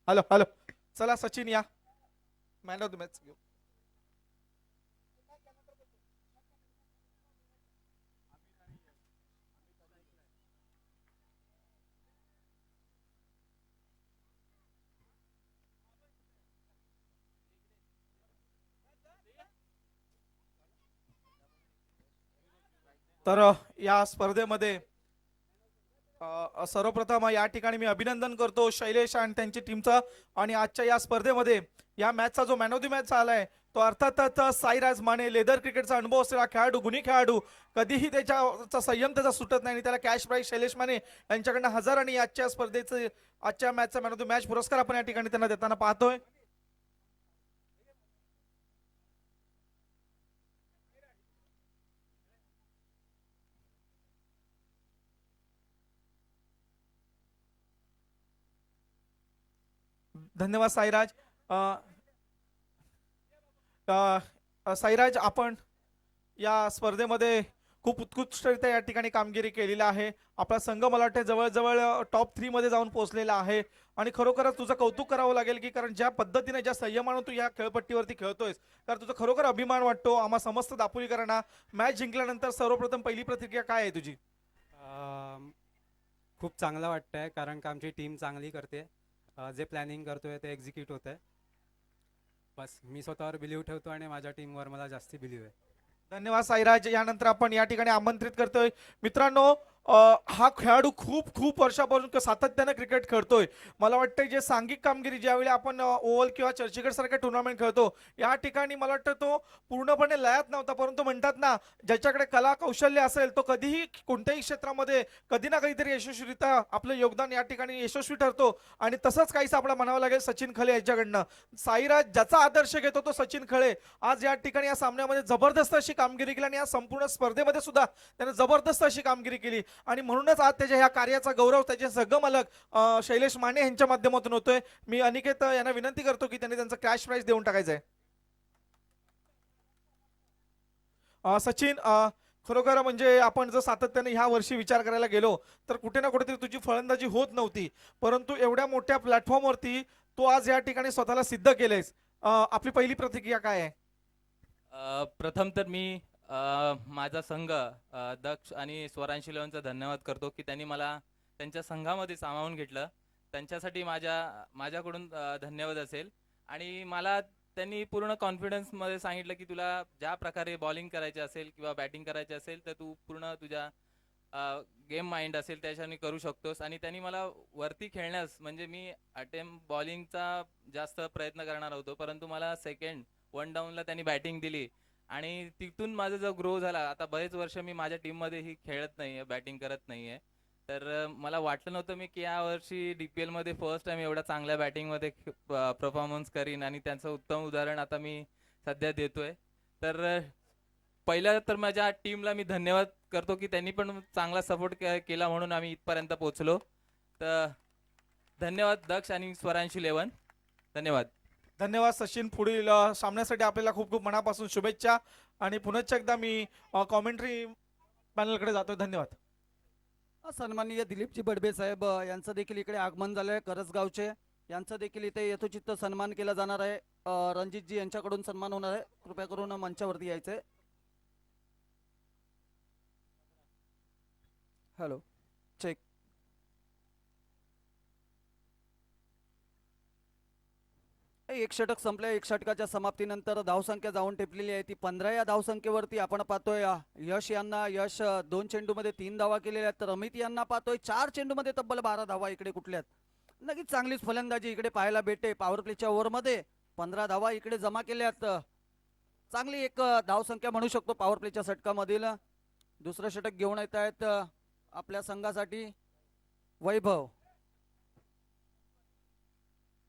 Hello hello. चला सचिन या, man of the match घेऊ. तर या स्पर्धेमध्ये सर्वप्रथम या ठिकाणी मी अभिनंदन करतो शैलेश आणि त्यांची टीमचं. आणि आजच्या या स्पर्धेमध्ये या मॅचचा जो मॅन ऑफ द मॅच झालाय तो अर्थातच साईराज माने, लेदर क्रिकेटचा अनुभव असलेला खेळाडू, गुणी खेळाडू. कधीही त्याचा संयम त्याचा सुटत नाही आणि त्याला कॅश प्राईज शैलेश माने यांच्याकडनं 1000 आणि आजच्या स्पर्धेचे आजच्या मॅचचा मॅन ऑफ द मॅच पुरस्कार आपण या ठिकाणी त्यांना देताना पाहतोय. धन्यवाद साईराज. साईराज, आपण या स्पर्धेमध्ये खूप उत्कृष्टरित्या या ठिकाणी कामगिरी केलेली आहे. आपला संघ मला वाटतं जवळजवळ टॉप 3 मध्ये जाऊन पोहोचलेला आहे. आणि खरोखरच तुझं कौतुक करावं लागेल की कारण ज्या पद्धतीने ज्या संयमानं तू या खेळपट्टीवरती खेळतोयस तर तुझं खरोखर अभिमान वाटतो आम्हा समस्त दापोलीकरांना. मॅच जिंकल्यानंतर सर्वप्रथम पहिली प्रतिक्रिया काय आहे तुझी? अम, खूप चांगलं वाटतंय कारण का आमची टीम चांगली करते. जे प्लॅनिंग करतोय ते एक्झिक्यूट होत आहे. बस मी स्वतःवर बिलीव्ह ठेवतो आणि माझ्या टीमवर मला जास्ती बिलीव्ह आहे. धन्यवाद साईराज. यानंतर आपण या ठिकाणी आमंत्रित करतोय मित्रांनो, हा खेळाडू खूप खूप वर्षापासून सातत्याने क्रिकेट खेळतोय. मला वाटतं जे सांघिक कामगिरी ज्यावेळी आपण ओव्हल किंवा चर्चगेट सारख्या टुर्नामेंट खेळतो या ठिकाणी मला वाटतं तो पूर्णपणे लयात नव्हता, परंतु म्हणतात ना ज्याच्याकडे कला कौशल्य असेल तो कधीही कोणत्याही क्षेत्रामध्ये कधी ना कधीतरी यशस्वीरित्या आपलं योगदान या ठिकाणी यशस्वी ठरतो. आणि तसंच काहीच आपलं म्हणावं लागेल सचिन खळे यांच्याकडनं. साईराज ज्याचा आदर्श घेतो तो सचिन खळे आज या ठिकाणी या सामन्यामध्ये जबरदस्त अशी कामगिरी केली आणि या संपूर्ण स्पर्धेमध्ये सुद्धा त्याने जबरदस्त अशी कामगिरी केली. आणि म्हणूनच आज त्याच्या ह्या कार्याचा गौरव त्याचे संघमालक शैलेश माने यांच्या माध्यमातून होतोय. मी अनिकेत यांना विनंती करतो की त्यांनी त्यांचं कॅश प्राइज देऊन टाकायचं आहे. सचिन, खरोखर म्हणजे आपण जर सातत्याने ह्या वर्षी विचार करायला गेलो तर कुठे ना कुठेतरी तुझी फलंदाजी होत नव्हती, परंतु एवढ्या मोठ्या प्लॅटफॉर्मवरती तू आज या ठिकाणी स्वतःला सिद्ध केलेस. आपली पहिली प्रतिक्रिया काय आहे? प्रथम तर मी माझा संघ दक्ष आणि स्वरांशी लेवनचा धन्यवाद करतो की त्यांनी मला त्यांच्या संघामध्ये सामावून घेतलं. त्यांच्यासाठी माझ्याकडून धन्यवाद असेल. आणि मला त्यांनी पूर्ण कॉन्फिडन्समध्ये सांगितलं की तुला ज्या प्रकारे बॉलिंग करायची असेल किंवा बॅटिंग करायची असेल तर तू पूर्ण तुझ्या गेम माइंड असेल त्याच्याने करू शकतोस. आणि त्यांनी मला वरती खेळण्यास म्हणजे मी अटेम्प्ट बॉलिंगचा जास्त प्रयत्न करणार होतो, परंतु मला सेकंड वन डाऊनला त्यांनी बॅटिंग दिली आणि तिथून माझा जो ग्रो झाला. आता बरेच वर्ष मी माझ्या टीममध्ये ही खेळत नाही आहे, बॅटिंग करत नाही आहे. तर मला वाटलं नव्हतं मी की यावर्षी DPL मध्ये फर्स्ट टाइम एवढ्या चांगल्या बॅटिंगमध्ये परफॉर्मन्स करीन आणि त्यांचं उत्तम उदाहरण आता मी सध्या देतोय. तर पहिल्या तर माझ्या टीमला मी धन्यवाद करतो की त्यांनी पण चांगला सपोर्ट केला म्हणून आम्ही इथपर्यंत पोहोचलो. तर धन्यवाद दक्ष आणि स्वरांशी लेवन. धन्यवाद. धन्यवाद सचिन. पुढील सामन्यासाठी आपल्याला खूप खूप मनापासून शुभेच्छा. आणि पुनश्च एकदा मी कॉमेंट्री पॅनलकडे जातोय. धन्यवाद. सन्माननीय दिलीपजी बडबे साहेब यांचं देखील इकडे आगमन झालंय. करसगावचे यांचा देखील इथे यथोचित सन्मान केला जाणार आहे. रणजितजी यांच्याकडून सन्मान होणार आहे. कृपया करून मंचावरती यायचंय. Hello, check. एक षटक संपल्या. एक षटकाच्या समाप्तीनंतर धावसंख्या जाऊन टेपलेली आहे ती 15. या धावसंख्येवरती आपण पाहतोय यश 2 चेंडूमध्ये 3 धावा केलेल्या आहेत. तर अमित यांना पाहतोय 4 चेंडूमध्ये तब्बल 12 धावा इकडे कुठल्यात. नक्कीच चांगलीच फलंदाजी इकडे पाहायला भेटते. पॉवर प्लेच्या ओव्हरमध्ये 15 धावा इकडे जमा केल्यात. चांगली एक धावसंख्या म्हणू शकतो पॉवर प्लेच्या षटकामधील. दुसरं षटक घेऊन येत आहेत आपल्या संघासाठी वैभव.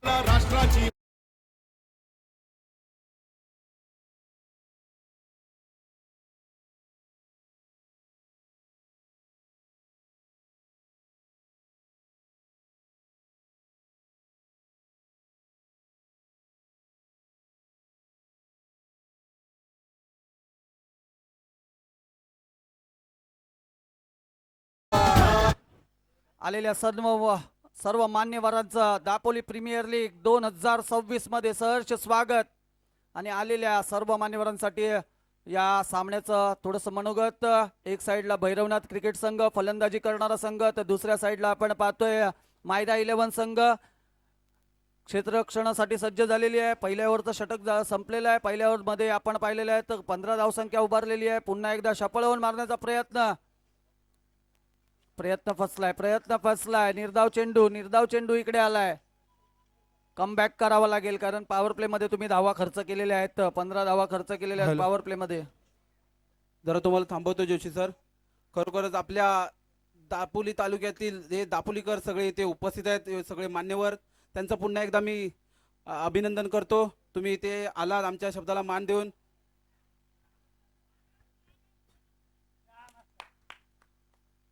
राष्ट्राची आलेल्या सर्व सर्व मान्यवरांचं दापोली प्रीमियर लीग 2026 मध्ये सहर्ष स्वागत. आणि आलेल्या सर्व मान्यवरांसाठी या सामन्याचं थोडंसं मनोगत. एक साईडला भैरवनाथ क्रिकेट संघ फलंदाजी करणारा संघ, तर दुसऱ्या साईडला आपण पाहतोय मायदा 11 संघ क्षेत्ररक्षणासाठी सज्ज झालेली आहे. पहिल्या ओव्हरचं षटक संपलेलं आहे. पहिल्या ओव्हर मध्ये आपण पाहिलेलं आहे तर 15 धावसंख्या उभारलेली आहे. पुन्हा एकदा शपळवून मारण्याचा प्रयत्न फसलाय. निर्धाव चेंडू इकडे आलाय. कमबॅक करावा लागेल कारण पॉवर प्ले मध्ये तुम्ही धावा खर्च केलेले आहेत. 15 धावा खर्च केलेल्या आहेत पॉवर प्ले मध्ये. जरा तुम्हाला थांबवतो जोशी सर. खरोखरच आपल्या दापोली तालुक्यातील जे दापोलीकर सगळे इथे उपस्थित आहेत, हे सगळे मान्यवर, त्यांचं पुन्हा एकदा मी अभिनंदन करतो. तुम्ही इथे आलात आमच्या शब्दाला मान देऊन.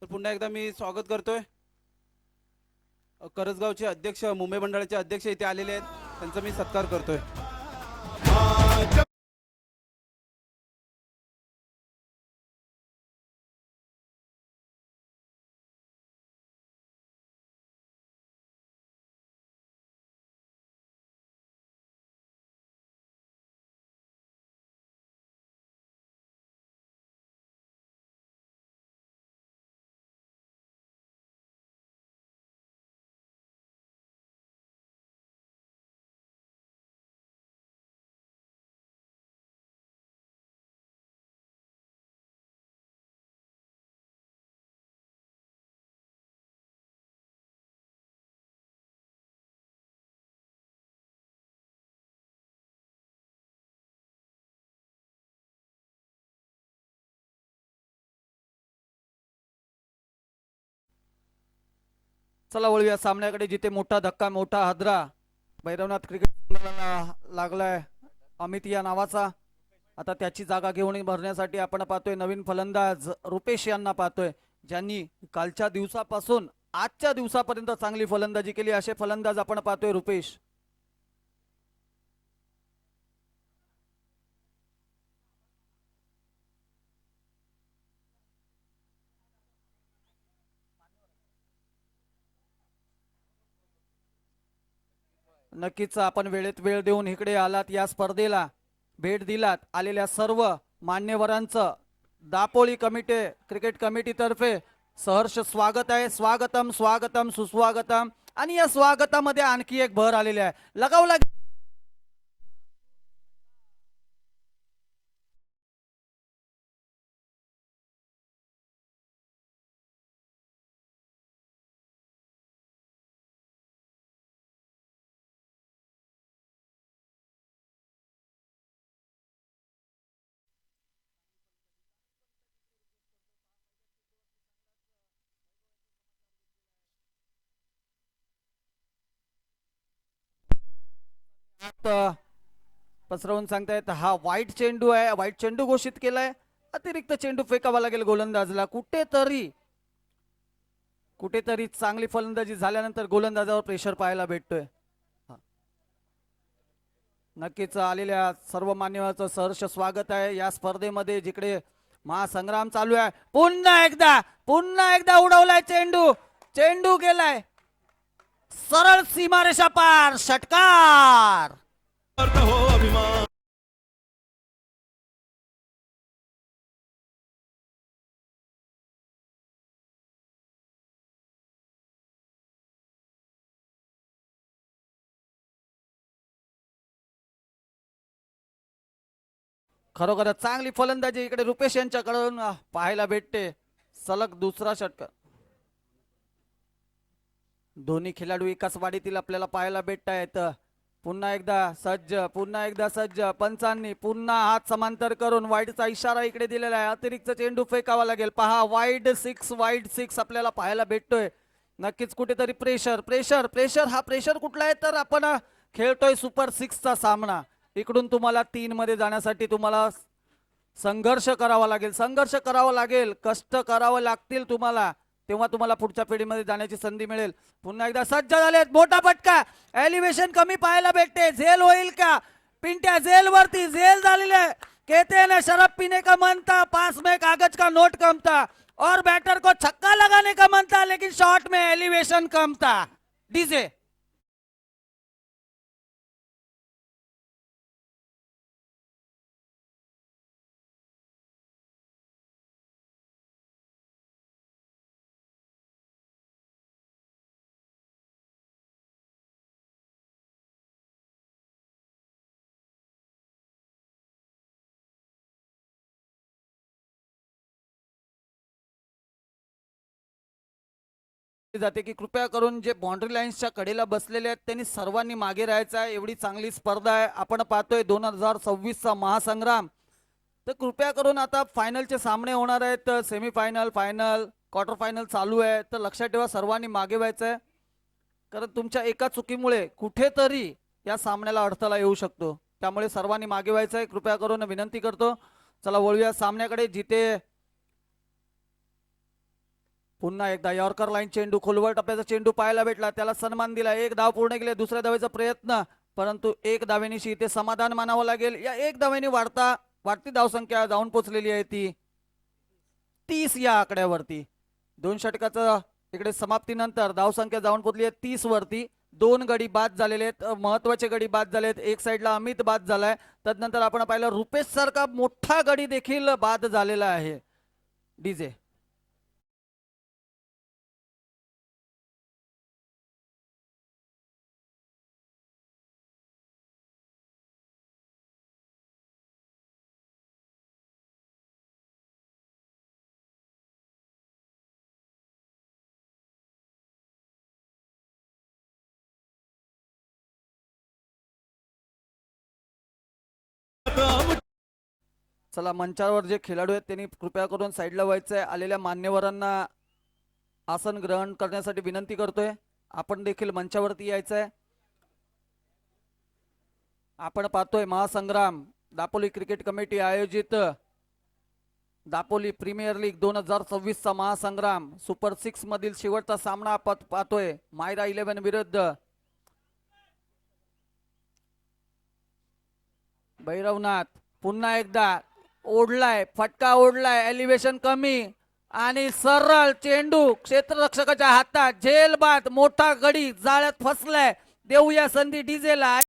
तर पुन्हा एकदा मी स्वागत करतोय. करजगावचे अध्यक्ष, मुंबई मंडळाचे अध्यक्ष इथे आलेले आहेत, त्यांचा मी सत्कार करतोय. चला वळूया सामन्याकडे, जिथे मोठा धक्का, मोठा हादरा भैरवनाथ क्रिकेट संघाला लागलाय अमित या नावाचा. आता त्याची जागा घेऊन भरण्यासाठी आपण पाहतोय नवीन फलंदाज रुपेश यांना पाहतोय, ज्यांनी कालच्या दिवसापासून आजच्या दिवसापर्यंत चांगली फलंदाजी केली. असे फलंदाज आपण पाहतोय रुपेश. नक्कीच आपण वेळेत वेळ देऊन इकडे आलात, या स्पर्धेला भेट दिलात. आलेल्या सर्व मान्यवरांचं दापोली क्रिकेट कमिटी तर्फे सहर्ष स्वागत आहे. स्वागतम स्वागतम सुस्वागतम. आणि या स्वागतामध्ये आणखी एक भर आलेली आहे. लगावला पसरवून सांगतायत हा वाईट चेंडू आहे. वाईट चेंडू घोषित केलाय. अतिरिक्त चेंडू फेकावा लागेल गोलंदाजला. कुठेतरी चांगली फलंदाजी झाल्यानंतर गोलंदाजावर प्रेशर पाहायला भेटतोय. नक्कीच आलेल्या सर्व मान्यवरांचं सहर्ष स्वागत आहे या स्पर्धेमध्ये, जिकडे महासंग्राम चालू आहे. पुन्हा एकदा उडवलाय चेंडू गेलाय सरळ सीमारेषा पार. षटकार. हो अभिमान. खरोखरच चांगली फलंदाजी इकडे रुपेश यांच्याकडून पाहायला भेटते. सलग दुसरा षटकार. दोन्ही खेळाडू एकाच वाडीतील आपल्याला पाहायला भेटत आहेत. पुन्हा एकदा सज्ज पंचांनी पुन्हा हात समांतर करून वाईडचा इशारा इकडे दिलेला आहे. अतिरिक्त चेंडू फेकावा लागेल. पहा वाईड सिक्स आपल्याला पाहायला भेटतोय. नक्कीच कुठेतरी प्रेशर हा प्रेशर कुठला आहे तर आपण खेळतोय सुपर 6चा सामना. इकडून तुम्हाला 3 मध्ये जाण्यासाठी तुम्हाला संघर्ष करावा लागेल. कष्ट करावं लागतील तुम्हाला, तेव्हा तुम्हाला पुढच्या पिढीमध्ये जाण्याची संधी मिळेल. पुन्हा एकदा सज्ज झालेत. मोठा फटका. एलिव्हेशन कमी पाहायला भेटते. झेल होईल का? पिंट्या झेल झालेले आहे. कहते हैं ना शराब पीने का मन था, पास में कागज का नोट कम था और बैटर को छक्का लगाने का मन था, लेकिन शॉट में एलिवेशन कम था. डीजे. जाते की कृपया करून जे बाउंड्री लाईन्सच्या कडेला बसलेले आहेत त्यांनी सर्वांनी मागे राहायचं आहे. एवढी चांगली स्पर्धा आहे. आपण पाहतोय 2026चा महासंग्राम. तर कृपया करून आता फायनलचे सामने होणार आहेत. सेमीफायनल, फायनल, क्वार्टर फायनल चालू आहे. तर लक्षात ठेवा सर्वांनी मागे व्हायचं आहे, कारण तुमच्या एका चुकीमुळे कुठेतरी या सामन्याला अडथळा येऊ शकतो. त्यामुळे सर्वांनी मागे व्हायचं आहे. कृपया करून विनंती करतो. चला वळूया सामन्याकडे, जिथे पुन्हा एकदा यॉर्कर लाईन चेंडू, खोलवर टप्प्याचा चेंडू पाहायला भेटला, त्याला सन्मान दिला. एक धाव पूर्ण केले. दुसऱ्या धावेचा प्रयत्न, परंतु एक धावेनिशी इथे समाधान मानावं लागेल. या एक धावेने वाढती धावसंख्या जाऊन पोहोचलेली आहे ती 30 या आकड्यावरती. 2 षटकाचं इकडे समाप्तीनंतर धावसंख्या जाऊन पोहोचली आहे 30 वरती. 2 गडी बाद झालेले आहेत, महत्वाचे गडी बाद झाले आहेत. एक साईडला अमित बाद झालाय, तदनंतर आपण पाहिलं रुपेश सारखा मोठा गडी देखील बाद झालेला आहे. डीजे. चला मंचावर जे खेळाडू आहेत त्यांनी कृपया करून साईडला व्हायचंय. आलेल्या मान्यवरांना आसन ग्रहण करण्यासाठी विनंती करतोय. आपण देखील मंचावरती यायचंय. आपण पाहतोय महासंग्राम दापोली क्रिकेट कमिटी आयोजित दापोली प्रीमियर लीग 2026चा महासंग्राम सुपर 6 मधील शेवटचा सामना पाहतोय. मायरा 11 विरुद्ध भैरवनाथ. पुन्हा एकदा ओढलाय, फटका ओढलाय, एलिव्हेशन कमी आणि सरळ चेंडू क्षेत्ररक्षकाच्या हातात. झेल बाद, मोठा गडी जाळ्यात फसलाय. देऊया संधी डीजेला.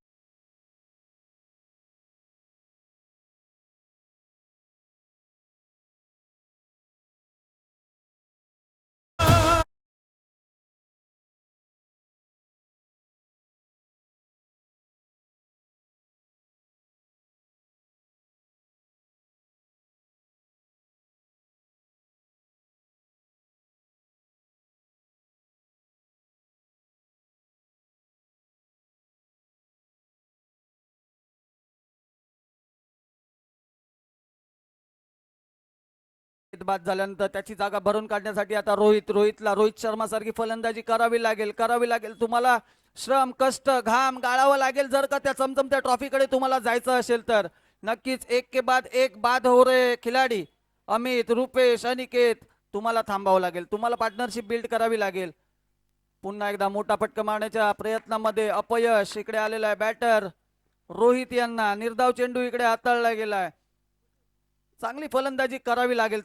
बाद झाल्यानंतर त्याची जागा भरून काढण्यासाठी आता रोहित शर्मा सारखी फलंदाजी करावी लागेल. तुम्हाला श्रम, कष्ट, घाम गाळावं लागेल जर का त्या चमचमत्या ट्रॉफीकडे तुम्हाला जायचं असेल तर. नक्कीच एक के बाद एक बाद हो रे खिलाडी. अमित, रुपेश, अनिकेत, तुम्हाला थांबावं लागेल. तुम्हाला पार्टनरशिप बिल्ड करावी लागेल. पुन्हा एकदा मोठा फटका मारण्याच्या प्रयत्नामध्ये अपयश. इकडे आलेला आहे बॅटर रोहित यांना. निर्धाव चेंडू इकडे हाताळला गेलाय. चांगली फलंदाजी करावी लागेल.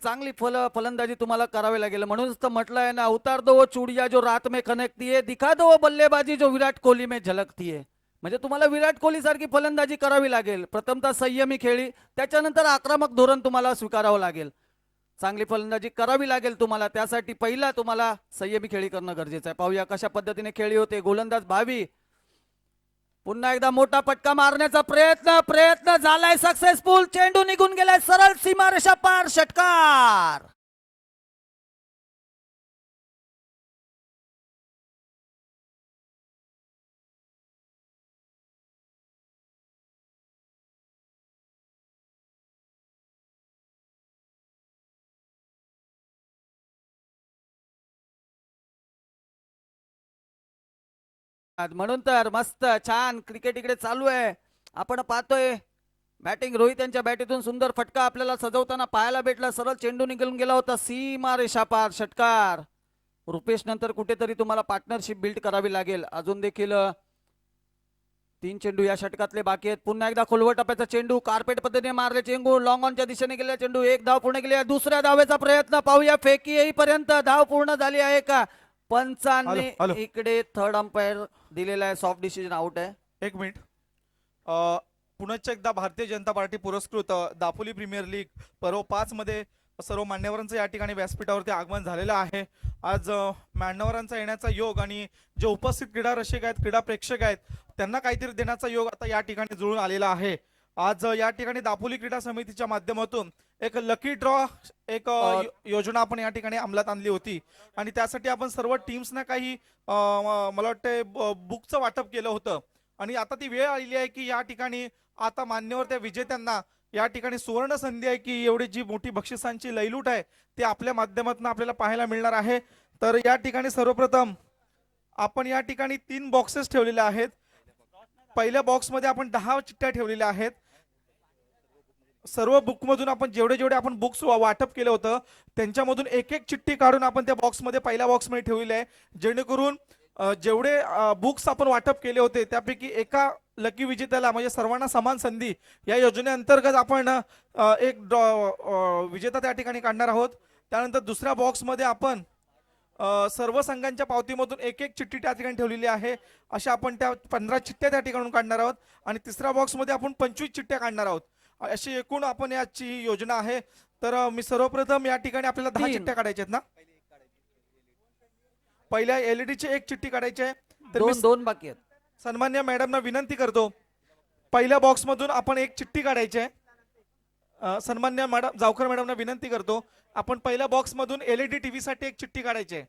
फलंदाजी तुम्हाला करावी लागेल. म्हणूनच तर म्हटलं आहे ना, उतार दो वो चूड़िया जो रात में खनकती है, दिखा दो वो बल्लेबाजी जो विराट कोहली में झलकती है. म्हणजे तुम्हाला विराट कोहली सारखी फलंदाजी करावी लागेल. प्रथमतः संयमी खेळी, त्याच्यानंतर आक्रमक धोरण तुम्हाला स्वीकारावं लागेल. चांगली फलंदाजी करावी लागेल तुम्हाला. त्यासाठी पहिला तुम्हाला संयमी खेळी करणं गरजेचं आहे. पाहूया कशा पद्धतीने खेळी होते. गोलंदाज भावी. पुन्हा एकदा मोठा फटका मारण्याचा प्रयत्न झालाय सक्सेसफुल. चेंडू निघून गेलाय सरळ सीमारेषा पार. षटकार. म्हणून तर मस्त छान क्रिकेट इकडे चालू आहे. आपण पाहतोय बॅटिंग रोहित यांच्या बॅटीतून सुंदर फटका आपल्याला सजवताना पाहायला भेटला. सरळ चेंडू निघून गेला होता सीमा रेषा पार. षटकार. रुपेश नंतर कुठेतरी तुम्हाला पार्टनरशिप बिल्ड करावी लागेल. अजून देखील 3 चेंडू या षटकातले बाकी आहेत. पुन्हा एकदा खोलवर टप्प्याचा चेंडू कार्पेट पद्धतीने मारले. चेंडू लॉंग ऑनच्या दिशेने गेलेला चेंडू. एक धाव पूर्ण केली. दुसऱ्या धावेचा प्रयत्न पाहूया. फेकी येईपर्यंत धाव पूर्ण झाली आहे का. पंचांनी हॅलो. इकडे थर्ड अंपायर दिलेला आहे, सॉफ्ट डिसिजन आउट आहे. एक मिनिट. पुनश्च एकदा भारतीय जनता पार्टी पुरस्कृत दापोली प्रीमियर लीग पर्व 5 मध्ये सर्व मान्यवरांचं या ठिकाणी व्यासपीठावरती आगमन झालेलं आहे. आज मान्यवरांचा येण्याचा योग आणि जे उपस्थित क्रीडा रसिक आहेत, क्रीडा प्रेक्षक आहेत, त्यांना काहीतरी देण्याचा योग आता या ठिकाणी जुळून आलेला आहे. आज या ठिकाणी दापोली क्रीडा समितीच्या माध्यमातून एक लकी ड्रॉ एक योजना आपण या ठिकाणी अंमलात आणली होती आणि त्यासाठी आपण सर्व टीम्सना काही मला वाटतं बुकचं वाटप केलं होतं आणि आता ती वेळ आलेली आहे की या ठिकाणी आता मान्यवर त्या विजेत्यांना या ठिकाणी सुवर्ण संधी आहे की एवढी जी मोठी बक्षिसांची लयलूट आहे ते आपल्या माध्यमातून आपल्याला पाहायला मिळणार आहे. तर या ठिकाणी सर्वप्रथम आपण या ठिकाणी 3 बॉक्सेस ठेवलेले आहेत. पहिल्या बॉक्समध्ये आपण 10 चिठ्ठ्या ठेवलेल्या आहेत. सर्व बुकमधून आपण जेवढे आपण बुक्स वाटप केलं होतं त्यांच्यामधून एक एक चिठ्ठी काढून आपण त्या बॉक्समध्ये पहिल्या बॉक्समध्ये ठेवलेली आहे, जेणेकरून जेवढे बुक्स आपण वाटप केले होते त्यापैकी एका लकी विजेत्याला म्हणजे सर्वांना समान संधी या योजनेअंतर्गत आपण एक विजेता त्या ठिकाणी काढणार आहोत. त्यानंतर दुसऱ्या बॉक्समध्ये आपण सर्व संघांच्या पावतीमधून एक एक चिठ्ठी त्या ठिकाणी ठेवलेली आहे. अशा आपण त्या 15 चिठ्ठ्या त्या ठिकाणून काढणार आहोत आणि तिसऱ्या बॉक्समध्ये आपण 25 चिठ्ठ्या काढणार आहोत. अशी एकूण आपण याची योजना आहे. तर मी सर्वप्रथम या ठिकाणी आपल्याला 10 चिठ्ठ्या काढायच्या आहेत ना. पहिल्या LED ची एक चिठ्ठी काढायची आहे. तर मी दोन बाकी आहेत. सन्मान्य मॅडमना विनंती करतो पहिल्या बॉक्समधून आपण एक चिठ्ठी काढायची आहे. सन्मान्य मॅडम जावकर मॅडमना विनंती करतो आपण पहिल्या बॉक्समधून LED टीव्ही साठी एक चिठ्ठी काढायची आहे.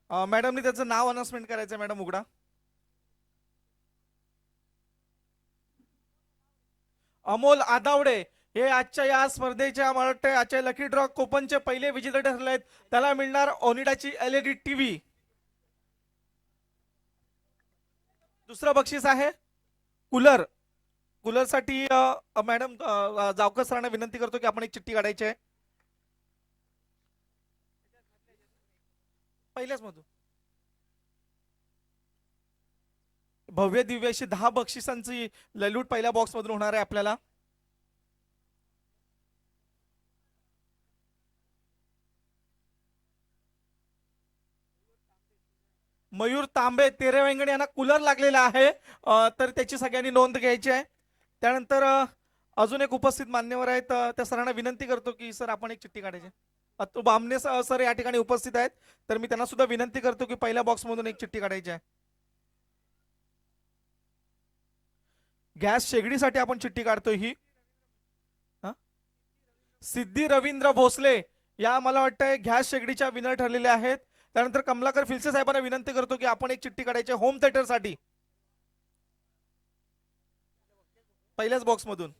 मॅडमनी त्याचं नाव अनाउन्समेंट करायचं आहे. मॅडम उघडा. अमोल आदावडे हे आजच्या या स्पर्धेच्या मला वाटतं आजच्या लकी ड्रॉ कोपनचे पहिले विजेते ठरले आहेत. त्याला मिळणार ओनिडाची LED टीव्ही. दुसरं बक्षीस आहे कूलर. कूलरसाठी मॅडम जावकर सरांना विनंती करतो की आपण एक चिठ्ठी काढायची आहे पहिल्याच मधून. भव्य दिव्य अशी 10 बक्षिसांची ललूट पहिल्या बॉक्स मधून होणार आहे आपल्याला. मयूर तांबे तेरे वेंगणे यांना कूलर लागलेला आहे, तर त्याची सगळ्यांनी नोंद घ्यायची आहे. त्यानंतर अजून एक उपस्थित मान्यवर आहेत, त्या सरांना विनंती करतो की सर आपण एक चिठ्ठी काढायची. अतुल बामणे सर या ठिकाणी उपस्थित आहेत, तर मी त्यांना सुद्धा विनंती करतो की पहिल्या बॉक्स मधून एक चिठ्ठी काढायची आहे. गॅस शेगडीसाठी आपण चिठ्ठी काढतोय ही. सिद्धी रवींद्र भोसले या मला वाटतं गॅस शेगडीच्या विनर ठरलेले आहेत. त्यानंतर कमलाकर फिलसे साहेबांना विनंती करतो की आपण एक चिठ्ठी काढायची होम थिएटर साठी पहिल्याच बॉक्स मधून.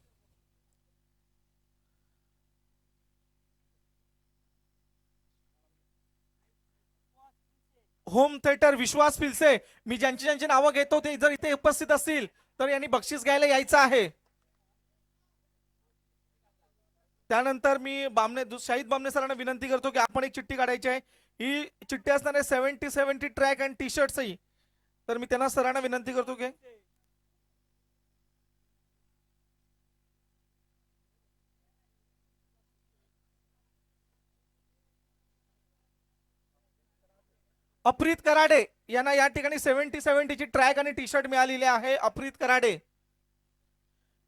होम थिएटर विश्वास फिलसे. मी ज्यांची नावं घेतो ते जर इथे उपस्थित असतील तर यांनी बक्षीस घ्यायला यायचं आहे. त्यानंतर मी शाहिद बामणे सरांना विनंती करतो की आपण एक चिठ्ठी काढायची आहे. ही चिठ्ठी असणार आहे 70-70 ट्रॅक अँड टी शर्ट्सही. तर मी त्यांना सरांना विनंती करतो की अप्रीत कराडे यांना या ठिकाणी 70-70 ची ट्रॅक आणि टी शर्ट मिळालेली आहे. अप्रीत कराडे.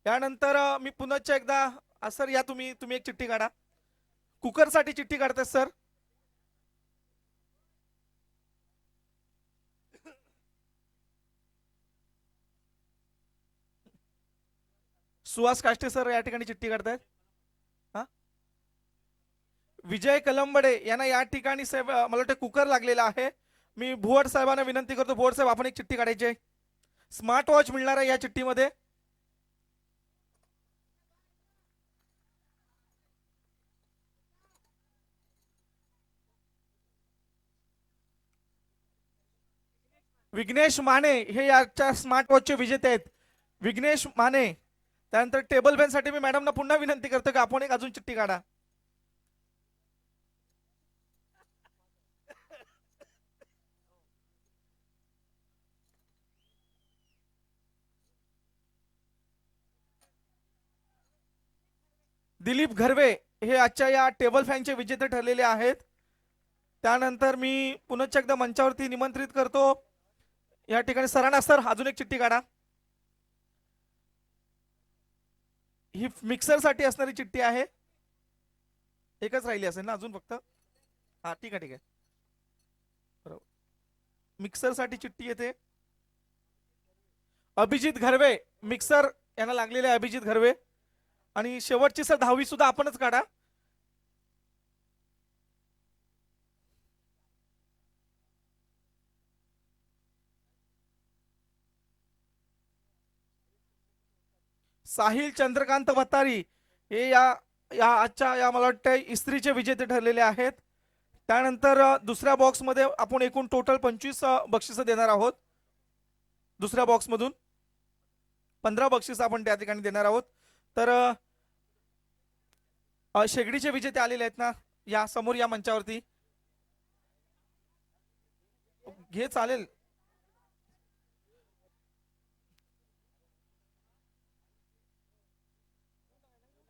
यानंतर मी पुन्हा एकदा सर या तुम्ही एक चिठ्ठी काढा. कुकर साठी चिठ्ठी काढताय सर. सुहास काष्टे सर या ठिकाणी चिठ्ठी काढतायत. विजय कलंबडे यांना या ठिकाणी मला वाटतं कुकर लागलेला आहे. मी भुवड साहेबांना विनंती करतो, भुवड साहेब आपण एक चिठ्ठी काढायची आहे. स्मार्ट वॉच मिळणार आहे या चिठ्ठीमध्ये. विघ्नेश माने हे याच्या स्मार्ट वॉचचे विजेते आहेत. विघ्नेश माने. त्यानंतर टेबल फॅन साठी मी मॅडमना पुन्हा विनंती करतो की आपण एक अजून चिठ्ठी काढा. दिलीप घरवे हे आजच्या या टेबल फॅनचे विजेते ठरलेले आहेत. त्यानंतर मी पुनश्च एकदा मंचावरती निमंत्रित करतो या ठिकाणी सरांना. सर अजून एक चिठ्ठी काढा. ही मिक्सर साठी असणारी चिठ्ठी आहे. एकच राहिली असेल ना अजून फक्त. हा ठीक आहे ठीक आहे बरोबर. मिक्सर साठी चिठ्ठी येते. अभिजित घरवे मिक्सर यांना लागलेले आहे. अभिजित घरवे. आणि शेवटची सर 10वी सुद्धा आपणच काढा. साहिल चंद्रकांत भत्तारी हे या या आजच्या या मला वाटतं इस्त्रीचे विजेते ठरलेले आहेत. त्यानंतर दुसऱ्या बॉक्समध्ये आपण एकूण टोटल 25 बक्षिसं देणार आहोत. दुसऱ्या बॉक्समधून 15 बक्षिसं आपण त्या ठिकाणी देणार आहोत. तर शेगडीचे विजेते आलेले आहेत ना या समोर या मंचावरती. घे चालेल.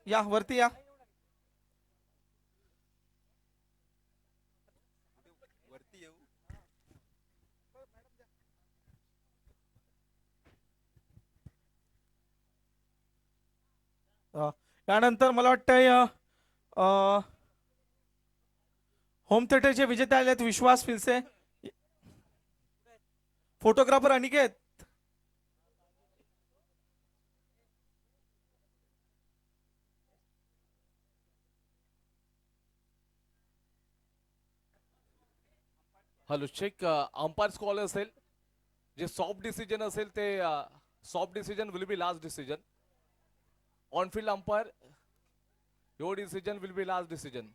या वरती या. त्यानंतर मला वाटतंय होम थिएटरचे विजेते आले आहेत Vishwas Filse. Photographer Aniket. Hello check. Umpire's call असेल जे सॉफ्ट डिसिजन असेल ते soft decision will be last decision. On field umpire your decision will be last decision.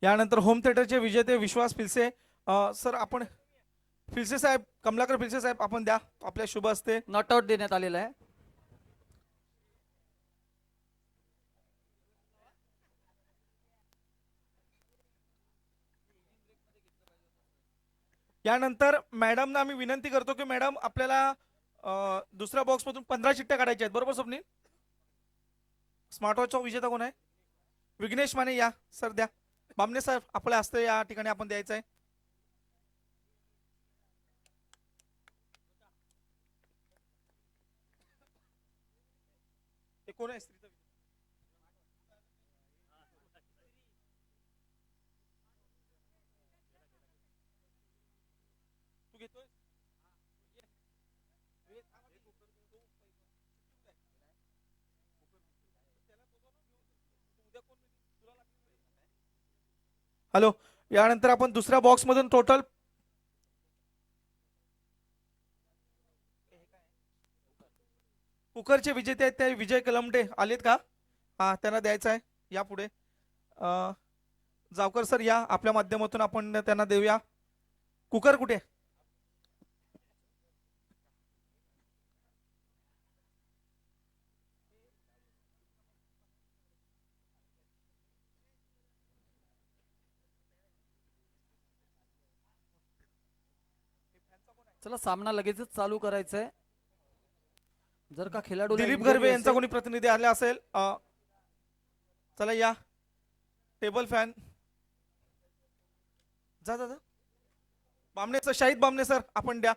यानंतर होम थिएटरचे विजेते विश्वास फिलसे. सर आपण फिलसे साहेब कमलाकर फिलसे साहेब आपण द्या आपल्या शुभ हस्ते. नॉट आउट देण्यात आलेला आहे. यानंतर मॅडमना आम्ही विनंती करतो की मॅडम आपल्याला दुसऱ्या बॉक्स मधून 15 चिठ्ठ्या काढायच्या आहेत. बरोबर स्वप्नील. स्मार्ट वॉचचा विजेता कोण आहे? विघ्नेश माने. या सर द्या. बामणे साहेब आपल्या हस्ते या ठिकाणी आपण द्यायचं आहे. हे कोण आहे? स्त्रीचा तू घेतोय? हॅलो. यानंतर आपण दुसऱ्या बॉक्स मधून टोटल कुकरचे विजेते आहेत ते विजय कलमडे आलेत का? हा त्यांना द्यायचं आहे. या पुढे जावकर सर या आपल्या माध्यमातून आपण त्यांना देऊया. कुकर कुठे? चला सामना लगेचच चालू करायचा आहे. जर का खेळाडू दिलीप घरवे यांचा कोणी प्रतिनिधी आला असेल. चला या. टेबल फॅन जा जा जा. बामणे सर शाहिद बामणे सर आपण द्या.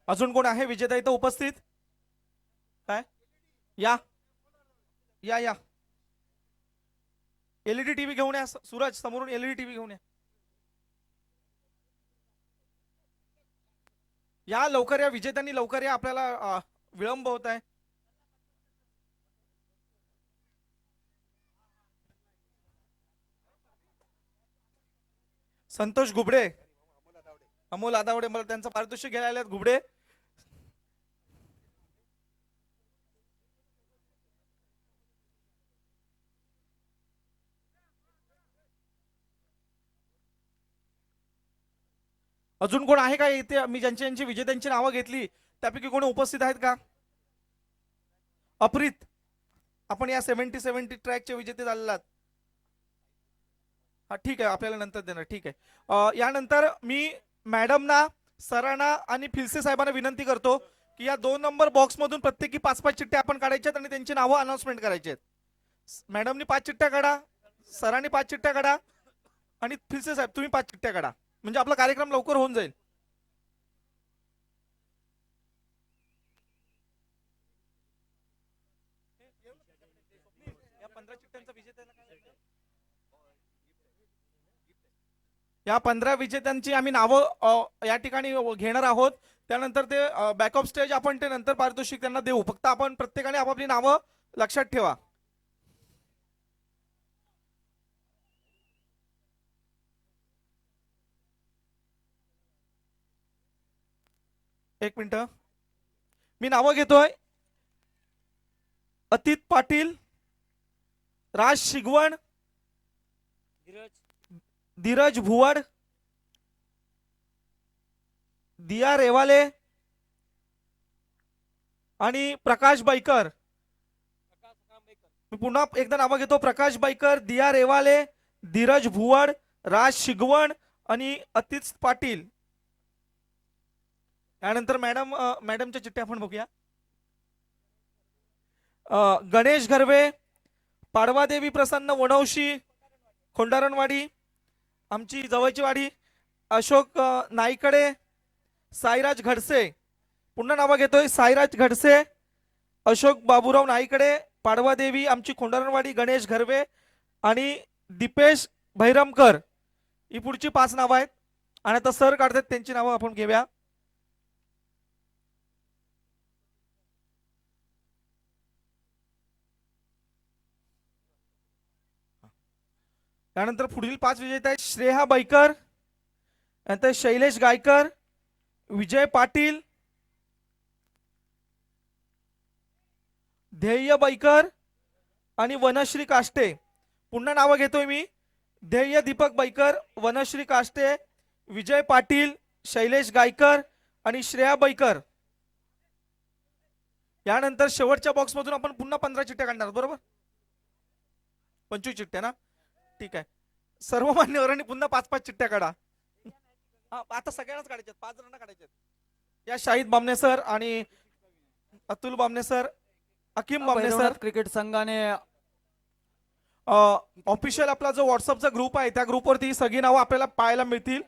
अजून कोण आहे विजेता इथं उपस्थित? काय या या या. एलईडी टीव्ही घेऊन या. सूरज समोरून एलईडी टीव्ही घेऊन या. या लवकर या विजेत्यांनी लवकर या. आपल्याला विळंब होत आहे. संतोष घुबडे अमोल आदावडे मला त्यांचं पारितोषिक घ्यायला आलेत. घुबडे अजून कोण आहे का इथे? मी ज्यांची विजेत्यांची नावं घेतली त्यापैकी कोणी उपस्थित आहेत का? अप्रित, आपण या 70 ट्रॅकचे विजेते झालेले आहात. हा ठीक आहे, आपल्याला नंतर देणार. ठीक आहे. यानंतर मी मॅडमना, सरांना आणि फिलसे साहेबांना विनंती करतो की या 2 नंबर बॉक्स मधून प्रत्येकी 5-5 चिठ्ठ्या आपण काढायच्या आणि त्यांची नावं अनाउन्समेंट करायची आहेत. मॅडमनी 5 चिठ्ठ्या काढा, सरांनी 5 चिठ्ठ्या काढा आणि फिलसे साहेब तुम्ही 5 चिठ्ठ्या काढा, म्हणजे आपला कार्यक्रम लवकर होऊन जाईल. या 15 विजेत्यांची आम्ही नावं या ठिकाणी घेणार आहोत. त्यानंतर ते बॅकअप स्टेज आपण ते नंतर पारितोषिक त्यांना देऊ. फक्त आपण प्रत्येकाने आपापली नावं लक्षात ठेवा. एक मिनिट, मी नावं घेतोय. अतित पाटील, राज शिगवण, धीरज भुवड, दिया रेवाले आणि प्रकाश बाईकर. मी पुन्हा एकदा नावं घेतो. प्रकाश बाईकर, दिया रेवाले, धीरज भुवड, राज शिगवण आणि अतित पाटील. त्यानंतर मॅडमच्या चिठ्ठ्या आपण बघूया. गणेश घरवे, पाडवादेवी प्रसन्न वनवशी, खोंडारणवाडी आमची जवळची वाडी, अशोक नाईकडे, साईराज घडसे. पुन्हा नावं घेतोय. साईराज घडसे, अशोक बाबूराव नाईकडे, पाडवादेवी आमची खोंडारणवाडी, गणेश घरवे आणि दीपेश भैरमकर. ही पुढची 5 नावं आहेत आणि आता सर काढतात त्यांची नावं आपण घेऊया. त्यानंतर पुढील 5 विजेते आहेत. श्रेया बाईकर, नंतर शैलेश गायकर, विजय पाटील, ध्येय बाईकर आणि वनश्री काष्टे. पुन्हा नावं घेतोय मी. ध्येय दीपक बाईकर, वनश्री काष्टे, विजय पाटील, शैलेश गायकर आणि श्रेया बाईकर. यानंतर शेवटच्या बॉक्स मधून आपण पुन्हा 15 चिठ्ठ्या काढणार, बरोबर? 25 चिठ्ठ्या ना? ठीक आहे. सर्व मान्यवरांनी पुन्हा 5-5 चिठ्ठ्या काढा. आता सगळ्यांनाच काढायच्यात, 5 जणांना काढायच्यात. या शाहिद बामणे सर आणि Atul Bamne sir, Akeem Bamne sir. Cricket संघाने ऑफिशियल आपला जो व्हॉट्सअपचा ग्रुप आहे त्या ग्रुपवरती सगळी नावं आपल्याला पाहायला मिळतील.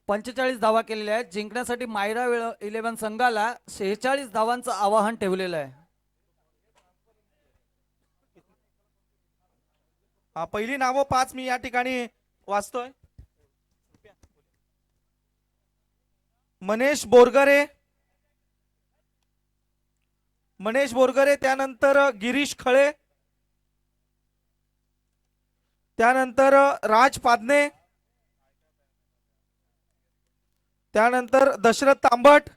45 धावा केलेल्या आहेत. जिंकण्यासाठी मायरा 11 संघाला 46 धावांचं आवाहन ठेवलेलं आहे. पहिली नावं 5 मी या ठिकाणी वाचतोय. मनेश बोरगरे, त्यानंतर गिरीश खळे, त्यानंतर राज पादने, त्यानंतर दशरथ तांबट,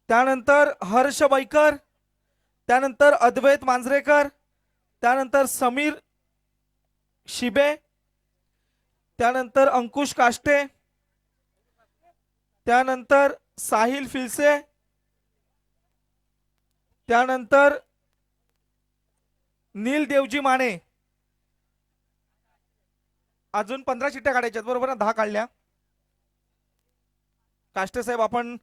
त्यानंतर हर्ष बाईकर, त्यानंतर अद्वैत मांजरेकर, त्यानंतर समीर शिबे, त्यानंतर अंकुश काष्टे, त्यानंतर साहिल फिलसे, त्यानंतर नील देवजी माने. अजून 15 चिठ्ठ्या काढायच्या आहेत, बरोबर ना? 10 काढल्या. काष्टे साहेब आपण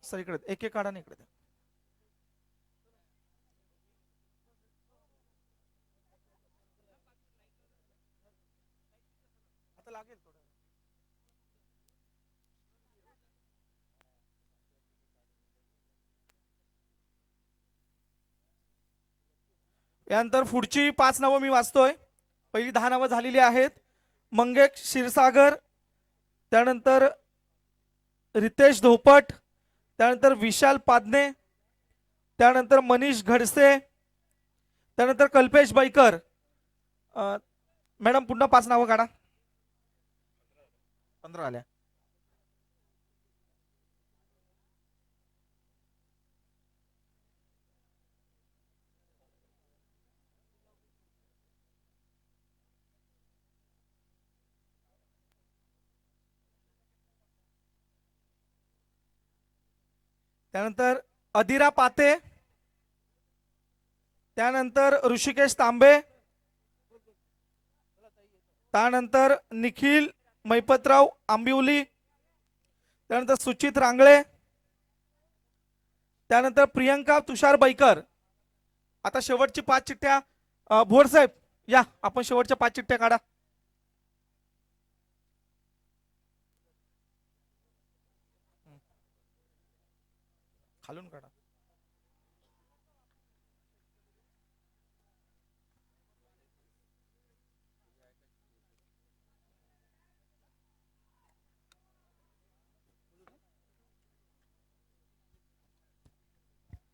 सर इकडे एक काढा ना इकडे. आता लागेल थोडं. यानंतर पुढची 5 नावं मी वाचतोय. पहिली 10 नावं झालेली आहेत. मंगेश क्षीरसागर, त्यानंतर रितेश धोपट, त्यानंतर विशाल पादने, त्यानंतर मनीष घडसे, त्यानंतर कल्पेश बाईकर. मॅडम पुन्हा 5 नावं काढा. 15 आल्या. त्यानंतर अदिरा पाते, त्यानंतर ऋषिकेश तांबे, त्यानंतर निखिल मैपतराव आंबिवली, त्यानंतर सुचित रांगळे, त्यानंतर प्रियंका तुषार बैकर. आता शेवटची 5 चिठ्ठ्या भोर साहेब या, आपण शेवटच्या 5 चिठ्ठ्या काढा. खालून काढा.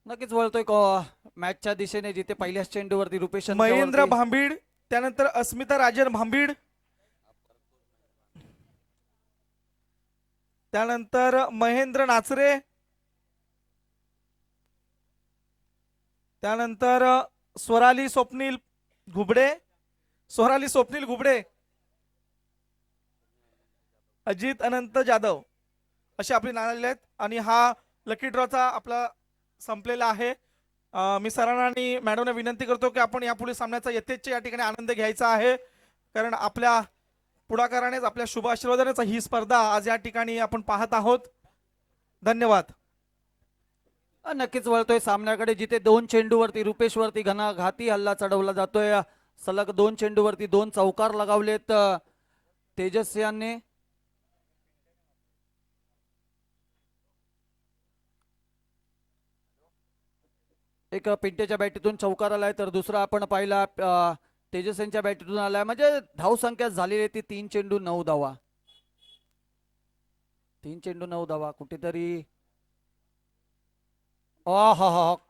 नक्कीच वळतोय मॅचच्या दिशेने, जिथे पहिल्याच चेंडूवरती रुपेश महेंद्र भांबीड, त्यानंतर अस्मिता राजन भांबीड, त्यानंतर महेंद्र नाचरे, त्यानंतर स्वराली स्वप्नील घुबडे, अजित अनंत जाधव असे आपली नाव आलेले आहेत. आणि हा लकी ड्रॉचा आपला संपलेला आहे. मी सरांना आणि मॅडमना विनंती करतो की आपण यापुढे सामन्याचा यथेच्छ या ठिकाणी आनंद घ्यायचा आहे, कारण आपल्या पुढाकारानेच, आपल्या शुभ आशीर्वादानेच ही स्पर्धा आज या ठिकाणी आपण पाहत आहोत. धन्यवाद. नक्कीच वळतोय सामन्याकडे, जिथे 2 चेंडूवरती रुपेशवरती घाती हल्ला चढवला जातोय. सलग 2 चेंडूवरती 2 चौकार लगावलेत तेजस यांनी. एक पिंट्याच्या बॅटीतून चौकार आलाय, तर दुसरा आपण पाहिला तेजस यांच्या बॅटीतून आलाय. म्हणजे धावसंख्या झालेली ती 3 चेंडू 9 धावा. 3 चेंडू 9 धावा. कुठेतरी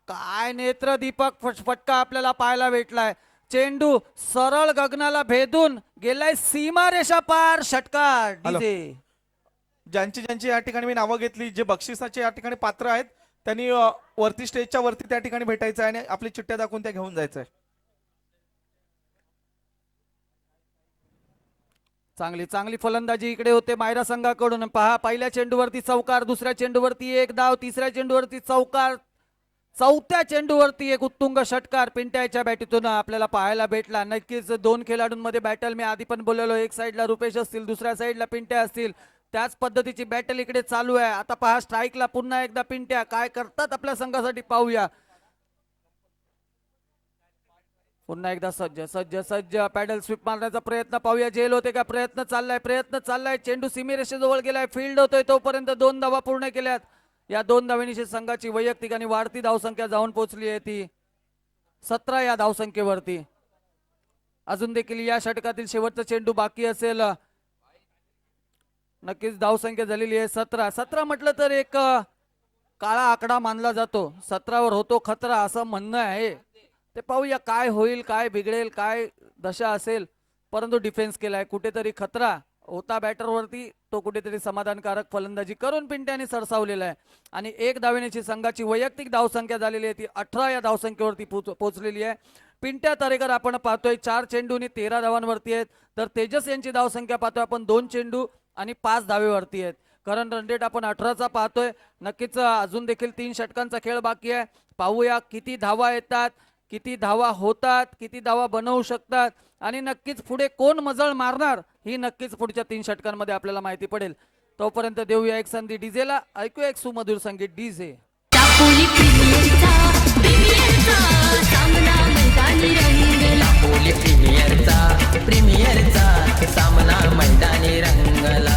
काय नेत्र दीपक फटका आपल्याला पाहायला भेटलाय. चेंडू सरळ गगनाला भेदून गेलाय सीमारेषा पार. षटकार डीजे. ज्यांची ज्यांची या ठिकाणी मी नावं घेतली, जे बक्षिसाचे या ठिकाणी पात्र आहेत, त्यांनी वरती स्टेजच्या वरती त्या ठिकाणी भेटायचं आहे आणि आपली चिठ्ठ्या दाखवून त्या घेऊन जायचंय. चांगली चांगली फलंदाजी इकडे होते मायरा संघाकडून. पहा, पहिल्या चेंडूवरती चौकार, दुसऱ्या चेंडूवरती 1 धाव, तिसऱ्या चेंडूवरती चौकार, चौथ्या चेंडूवरती एक उत्तुंग षटकार पिंट्याच्या बॅटीतून आपल्याला पाहायला भेटला. नक्कीच 2 खेळाडूंमध्ये बॅटल, मी आधी पण बोललेलो, एक साईडला रुपेश असतील, दुसऱ्या साईडला पिंट्या असतील. त्याच पद्धतीची बॅटल इकडे चालू आहे. आता पहा, स्ट्राईकला पुन्हा एकदा पिंट्या काय करतात आपल्या संघासाठी पाहूया. पुन्हा एकदा सज्ज सज्ज सज्ज पॅडल स्वीप मारण्याचा प्रयत्न पाहूया. जेल होते का? प्रयत्न चाललाय. चेंडू सीमेरेषेजवळ गेलाय, फील्ड होतोय तोपर्यंत 2 धावा पूर्ण केल्यात. या 2 धावांनी संघाची वैयक्तिक आणि वाढती धावसंख्या जाऊन पोहोचली आहे ती 17 या धावसंख्येवरती. अजून देखील या षटकातील शेवटचा चेंडू बाकी असेल. नक्कीच धावसंख्या झालेली आहे 17. 17 म्हटलं तर एक काळा आकडा मानला जातो. 17 वर होतो खतरा असं म्हणणं आहे. ते पाहूया काय होईल, काय बिघडेल, काय दशा असेल. परंतु डिफेन्स केलाय, कुठेतरी खतरा होता बॅटरवरती, तो कुठेतरी समाधानकारक फलंदाजी करून पिंट्याने सरसावलेला आहे. आणि 1 धावेची संघाची वैयक्तिक धावसंख्या झालेली आहे ती 18 या धावसंख्येवरती पोहोचलेली आहे. पिंट्या तरेकर आपण पाहतोय 4 चेंडूनी 13 धावांवरती आहेत, तर तेजस यांची धावसंख्या पाहतोय आपण 2 चेंडू आणि 5 धावेवरती आहेत. करंट रन रेट आपण 18चा पाहतोय. नक्कीच अजून देखील 3 षटकांचा खेळ बाकी आहे. पाहूया किती धावा येतात, किती धावा होतात, किती धावा बनवू शकतात आणि नक्कीच पुढे कोण मजल मारणार ही नक्कीच पुढच्या 3 षटकांमध्ये आपल्याला माहिती पडेल. तोपर्यंत देऊया एक संधी डीजेला. ऐकूया एक सुमधुर संगीत. डीजे दापोली प्रीमियरचा सामना मैदानी रंगला. दापोली प्रीमियरचा सामना मैदानी रंगला.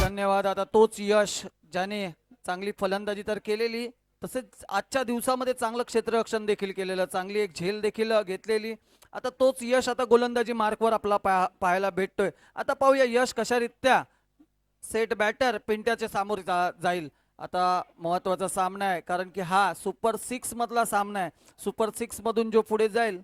धन्यवाद. आता तोच यश, ज्याने चांगली फलंदाजी तर केलेली, तसेच आजच्या दिवसामध्ये चांगलं क्षेत्ररक्षण देखील केलेलं, चांगली एक झेल देखील घेतलेली. आता तोच यश आता गोलंदाजी मार्कवर आपला पाहायला भेटतोय. आता पाहूया यश कशारित्या सेट बॅटर पिंट्याच्या सामोर जाईल. आता महत्वाचा सामना आहे, कारण की हा सुपर 6 मधला सामना आहे. सुपर 6 मधून जो पुढे जाईल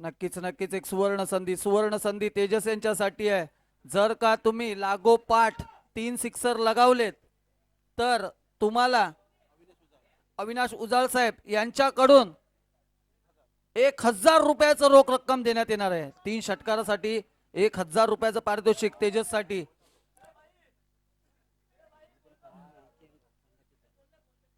नक्कीच नक्कीच एक सुवर्ण संधी तेजस यांच्यासाठी आहे. जर का तुम्ही लागोपाठ 3 सिक्सर लगावलेत तर तुम्हाला अविनाश उजाळ साहेब यांच्याकडून 1,000 रुपयाचं रोख रक्कम देण्यात येणार आहे. 3 षटकारासाठी 1,000 रुपयाचं पारितोषिक तेजस साठी.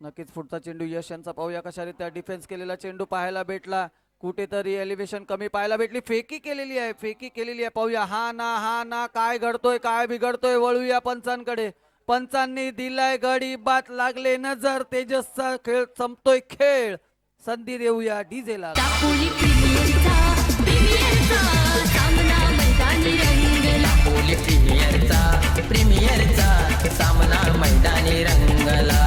नक्कीच पुढचा चेंडू यश यांचा पाहूया कशा रीत्या डिफेन्स केलेला चेंडू पाहायला भेटला. कुठेतरी एलिव्हेशन कमी पाहायला भेटली. फेकी केलेली आहे पाहूया. हा ना काय घडतोय काय बिघडतोय. वळूया पंचांकडे. पंचांनी दिलाय गडी बात लागले नजर. तेजसचा खेळ संपतोय. खेळ संधी देऊया डीजेला. दापोली प्रीमियरचा सामना मैदानी रंगला. प्रीमियरचा सामना मैदानी रंगला.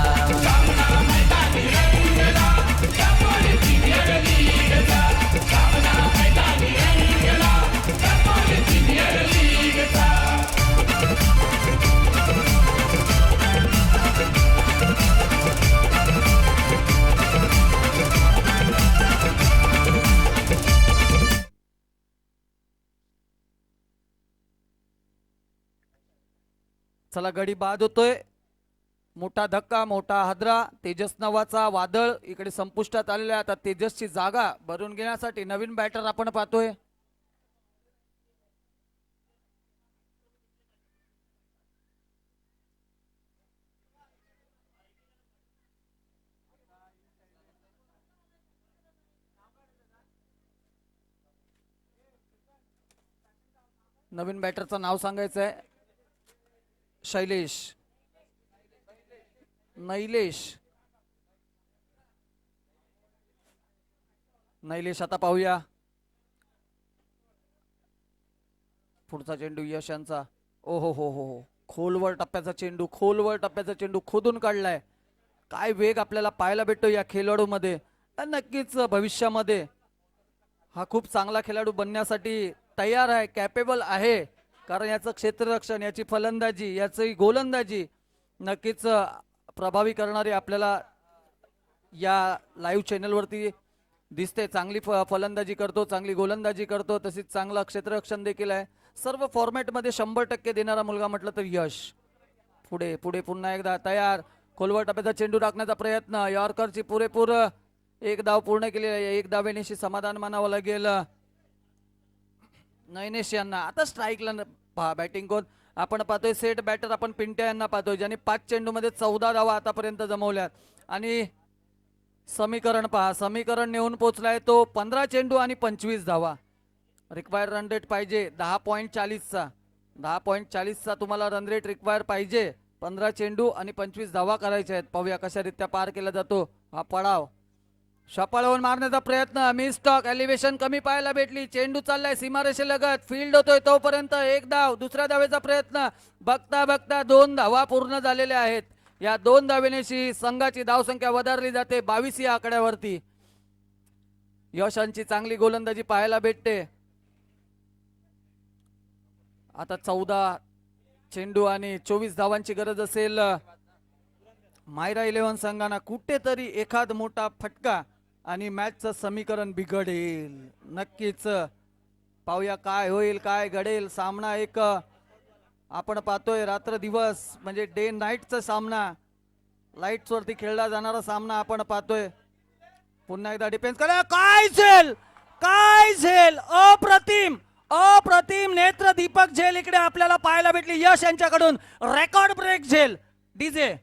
चला गडी बाद होतोय. मोठा धक्का मोठा हादरा. तेजस नावाचा वादळ इकडे संपुष्टात आलेला आहे. आता तेजसची जागा भरून घेण्यासाठी नवीन बॅटर आपण पाहतोय. नवीन बॅटरचं नाव सांगायचं आहे. शैलेश नैलेश आता पाहूया. पुढचा चेंडू यश यांचा. हो खोलवर टप्प्याचा चेंडू खोदून काढलाय. काय वेग आपल्याला पाहायला भेटतो या खेळाडूमध्ये. नक्कीच भविष्यामध्ये हा खूप चांगला खेळाडू बनण्यासाठी तयार आहे. कॅपेबल आहे. कारण याचं क्षेत्ररक्षण याची फलंदाजी याची गोलंदाजी नक्कीच प्रभावी करणारी आपल्याला या लाईव्ह चॅनलवरती दिसते. चांगली फलंदाजी करतो चांगली गोलंदाजी करतो तसेच चांगला क्षेत्ररक्षण देखील आहे. सर्व फॉर्मॅटमध्ये 100% देणारा मुलगा म्हटलं तर यश. पुढे पुन्हा एकदा तयार. खोलवर टप्प्याचा चेंडू टाकण्याचा प्रयत्न. यॉर्करची पुरेपूर एक धाव पूर्ण केली आहे. एक धावेनेशी समाधान मानावं लागेल नयनेश यांना. आता स्ट्राईकला बॅटिंग कोण आपण पाहतोय. सेट बॅटर आपण पिंट्या यांना पाहतोय ज्यांनी 5 चेंडूमध्ये 14 धावा आतापर्यंत जमवल्यात. आणि समीकरण नेऊन पोहोचलाय तो 15 चेंडू आणि 25 धावा. रिक्वायर्ड रन रेट पाहिजे 10.40चा तुम्हाला रन रेट रिक्वायर पाहिजे. 15 चेंडू आणि 25 धावा करायच्या आहेत. पाहूया कशा रीत्या पार केला जातो हा पडाव. शपाळवून मारण्याचा प्रयत्न. Miss talk. एलिव्हेशन कमी पाहायला भेटली. चेंडू चाललाय सीमारेषेलगत. फील्ड होतोय तोपर्यंत एक धाव. दुसऱ्या धावेचा प्रयत्न. बघता 2 धावा पूर्ण झालेल्या आहेत. या 2 धावेनेशी संघाची धावसंख्या वधारली जाते 22 या आकड्यावरती. यशांची चांगली गोलंदाजी पाहायला भेटते. आता 14 चेंडू आणि 24 धावांची गरज असेल मायरा 11 संघांना. कुठेतरी एखाद मोठा फटका आणि मॅचचं समीकरण बिघडेल. नक्कीच पाहूया काय होईल काय घडेल. सामना एक आपण पाहतोय रात्र दिवस म्हणजे डे नाईटचा सामना. लाईट्स वरती खेळला जाणारा सामना आपण पाहतोय. पुन्हा एकदा डिफेन्स करा. काय झेल अप्रतिम नेत्र दीपक झेल इकडे आपल्याला पाहायला भेटली यश यांच्याकडून. रेकॉर्ड ब्रेक झेल. डीजे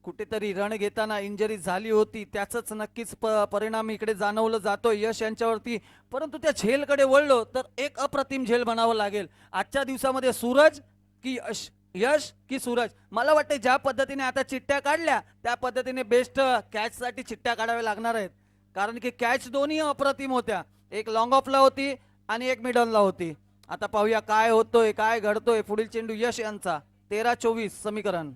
कुठेतरी रण घेताना इंजरी झाली होती, त्याचंच नक्कीच परिणाम इकडे जाणवलं जातोय यश यांच्यावरती. परंतु त्या झेलकडे वळलो तर एक अप्रतिम झेल बनावं लागेल आजच्या दिवसामध्ये. सूरज की यश, यश की सूरज. मला वाटतं ज्या पद्धतीने आता चिठ्ठ्या काढल्या त्या पद्धतीने बेस्ट कॅच साठी चिठ्ठ्या काढाव्या लागणार आहेत, कारण की कॅच दोन्ही अप्रतिम होत्या. एक लॉंग ऑफला होती आणि एक मिडलला होती. आता पाहूया काय होतोय, काय घडतोय. पुढील चेंडू यश यांचा. 13-24 समीकरण.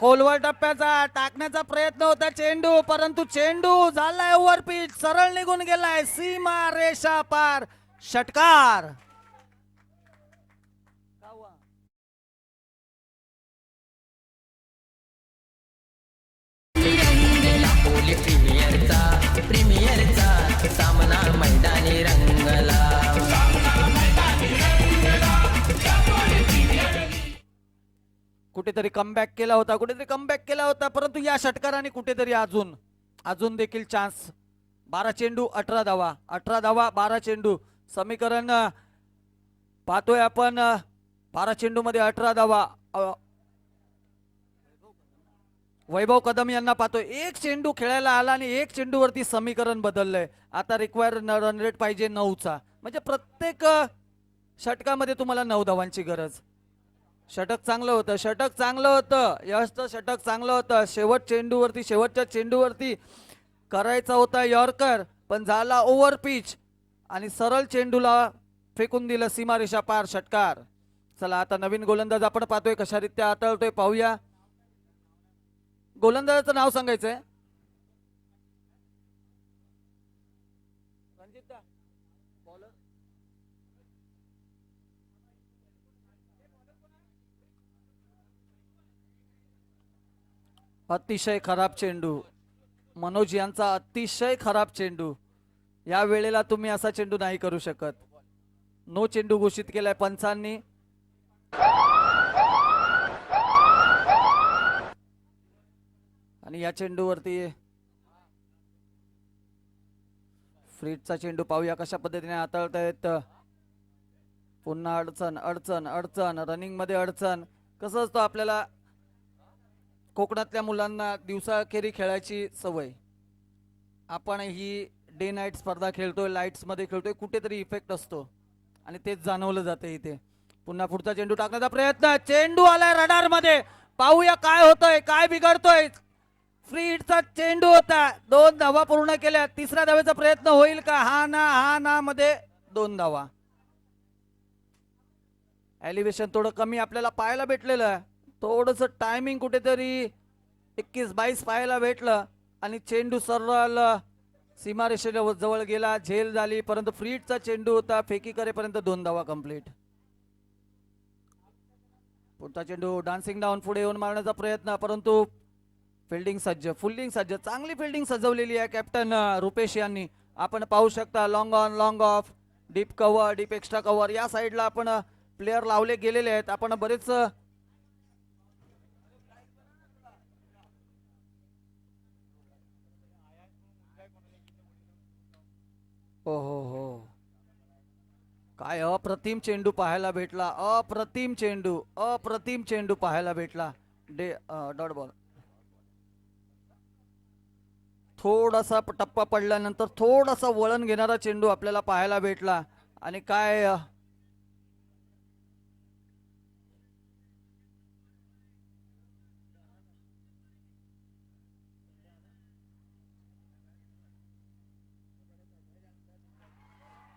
खोलवर टप्प्याचा टाकण्याचा प्रयत्न होता चेंडू, परंतु चेंडू झालाय ओव्हरपिच, सरळ निघून गेलाय सीमा रेषा पार. षटकार. दापोली प्रीमियरचा सामना मैदानी रंगला. कुठेतरी कमबॅक केला होता, कुठेतरी कमबॅक केला होता, परंतु या षटकाराने कुठेतरी अजून देखील चान्स. 12 चेंडू 18 धावा, 18 धावा 12 चेंडू. समीकरण पाहतोय आपण. 12 चेंडू मध्ये 18 धावा. वैभव कदम यांना पाहतोय. एक चेंडू खेळायला आला आणि एक चेंडूवरती समीकरण बदललंय. आता रिक्वायर रन रेट पाहिजे 9चा, म्हणजे प्रत्येक षटकामध्ये तुम्हाला 9 धावांची गरज. षटक चांगलं होतं, षटक चांगलं होतं, यशचं षटक चांगलं होतं. शेवटच्या चेंडूवरती करायचा होता यॉर्कर, पण झाला ओव्हर पिच आणि सरळ चेंडूला फेकून दिलं सीमारेषा पार. षटकार. चला आता नवीन गोलंदाज आपण पाहतोय कशा रीत्या हाताळतोय पाहूया. गोलंदाजाचं नाव सांगायचंय. अतिशय खराब चेंडू, मनोज यांचा अतिशय खराब चेंडू. या वेळेला तुम्ही असा चेंडू नाही करू शकत. नो चेंडू घोषित केलाय पंचांनी. आणि या चेंडूवरती फ्रीडचा चेंडू पाहूया कशा पद्धतीने हाताळतायत. पुन्हा अडचण अडचण अडचण, रनिंग मध्ये अडचण. कसं असतं आपल्याला कोकणातल्या मुलांना दिवसाखेरी खेळायची सवय. आपण ही डे नाईट स्पर्धा खेळतोय, लाईट्स मध्ये खेळतोय, कुठेतरी इफेक्ट असतो आणि तेच जाणवलं जाते इथे. पुन्हा पुढचा चेंडू टाकण्याचा प्रयत्न. चेंडू आलाय रडार मध्ये. पाहूया काय होतंय, काय बिघडतोय. फ्रीडचा चेंडू होता. 2 धावा पूर्ण केल्या. तिसऱ्या धावेचा प्रयत्न होईल का? हा ना मध्ये 2 धावा. एलिव्हेशन थोडं कमी आपल्याला पाहायला भेटलेलं आहे. थोडंसं टायमिंग कुठेतरी 21-22 पाहायला भेटलं आणि चेंडू सरळ सीमारेषेच्या जवळ गेला. झेल झाली, परंतु फ्रीडचा चेंडू होता. फेकी करेपर्यंत 2 धावा कंप्लीट. पुढचा चेंडू डान्सिंग डाऊन पुढे येऊन मारण्याचा प्रयत्न, परंतु फिल्डिंग सज्ज चांगली फिल्डिंग सजवलेली आहे कॅप्टन रुपेश यांनी. आपण पाहू शकता long on long of, deep cover, deep extra cover, या साईडला आपण प्लेयर लावले गेलेले आहेत. आपण बरेच हो काय अप्रतिम चेंडू पाहायला भेटला. अप्रतिम चेंडू पाहायला भेटला. Dot ball. थोडासा टप्पा पडल्यानंतर थोडासा वळण घेणारा चेंडू आपल्याला पाहायला भेटला. आणि काय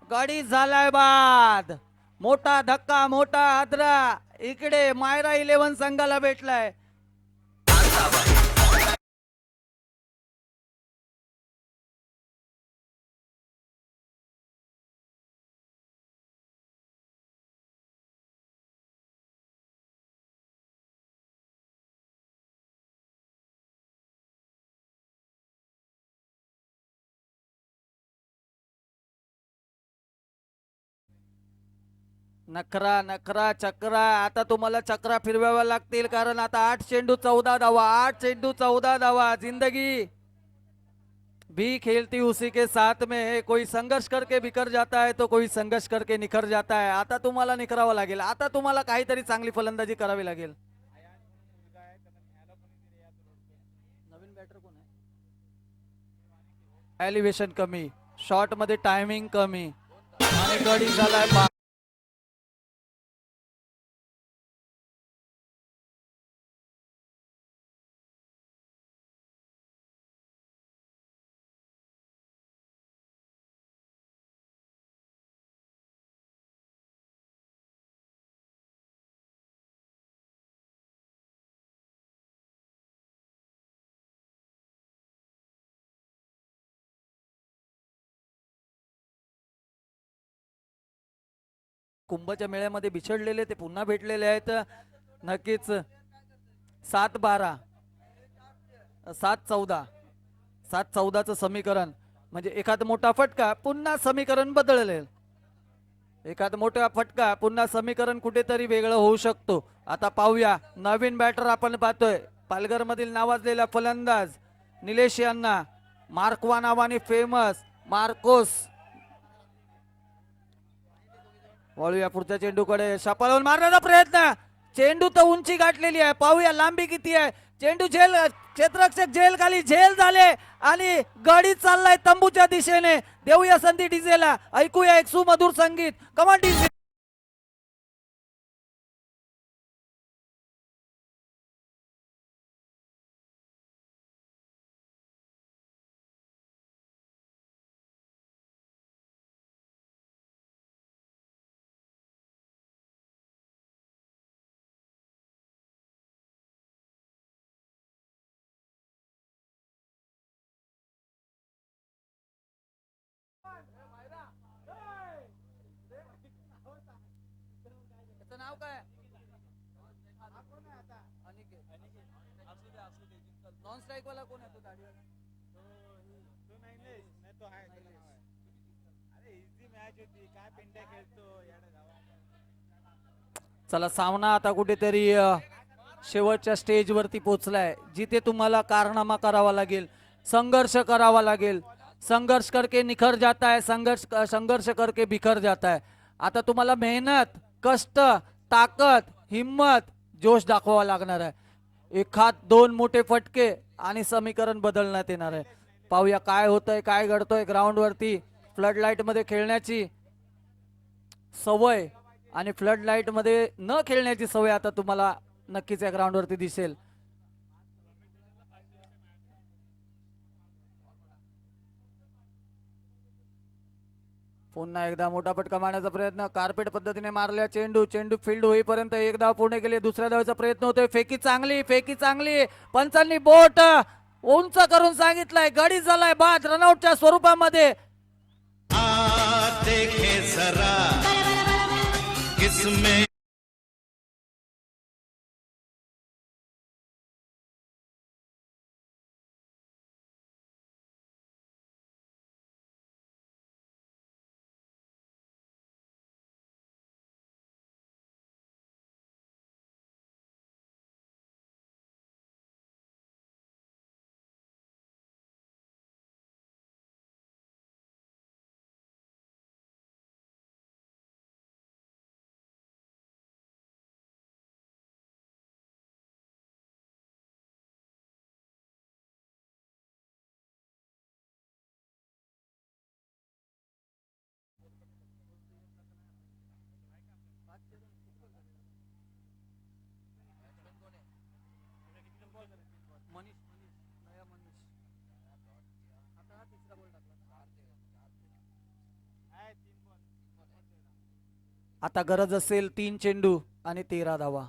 गाडी झालाय बाद. मोठा धक्का, मोठा हादरा इकडे मायरा 11 संघाला भेटलाय. नखरा चक्रा. आता तुम्हाला चक्रा फिरवाव्या लागतील, कारण आता 8 चेंडू 14 धावा. 8 चेंडू 14 धावा. जिंदगी भी खेलती उसी के साथ में है, कोई संघर्ष करके बिखर जाता है तो कोई संघर्ष करके निखर जाता है. आता तुम्हाला निखरावं लागेल, आता तुम्हाला काहीतरी चांगली फलंदाजी करावी लागेल. नवीन बॅटर कोण आहे? एलिव्हेशन कमी, शॉट मध्ये टायमिंग कमी आणि गडी झालाय कुंभच्या मेळ्यामध्ये बिछडलेले ते पुन्हा भेटलेले आहेत. नक्कीच 7-12 7-14 7-14चं समीकरण म्हणजे एखाद मोठा फटका पुन्हा समीकरण बदलले. एखाद मोठा फटका पुन्हा समीकरण कुठेतरी वेगळं होऊ शकतो. आता पाहूया नवीन बॅटर आपण पाहतोय पालघर मधील नावाजलेला फलंदाज निलेश यांना, मार्कवा नावाने फेमस मार्कोस. वळूया पुढच्या चेंडूकडे, शापाळून मारण्याचा प्रयत्न, चेंडू तर उंची गाठलेली आहे, पाहूया लांबी किती आहे. चेंडू झेल, क्षेत्ररक्षक झेल खाली झेल झाले आणि गडी चाललाय तंबूच्या दिशेने. देऊया संधी डीजेला, ऐकूया एक सुमधुर संगीत. कमान डीजे. त्याचं नाव काय? नॉन स्ट्राईक वाला कोण आहे तो दाढीवाला? चला सामना आता कुठेतरी शेवटच्या स्टेज वरती पोहोचलाय, जिथे तुम्हाला कारनामा करावा लागेल, संघर्ष करावा लागेल. संघर्ष करके निखर जाता है, संघर्ष करके बिखर जाता है. आता तुम्हाला मेहनत, कष्ट, ताकद, हिम्मत, जोश दाखवावा लागणार आहे. एखाद दोन मोठे फटके आणि समीकरण बदलण्यात येणार आहे. पाहूया काय होतंय, काय घडतोय ग्राउंड वरती. फ्लड लाईट मध्ये खेळण्याची सवय आणि फ्लड लाईट मध्ये न खेळण्याची सवय आता तुम्हाला नक्कीच या ग्राउंड वरती दिसेल. पुन्हा एकदा मोठा फटका मारण्याचा प्रयत्न, कार्पेट पद्धतीने मारल्या चेंडू, चेंडू फील्ड होईपर्यंत एक धाव पूर्ण केली. दुसऱ्या धावाचा प्रयत्न होतोय, फेकी चांगली, फेकी चांगली, पंचांनी बोट उंच करून सांगितलंय, गडी झालाय बाद रनआउटच्या स्वरूपामध्ये. देखे जरा किसमें आता गरज असेल 3 चेंडू आणि 13 धावा.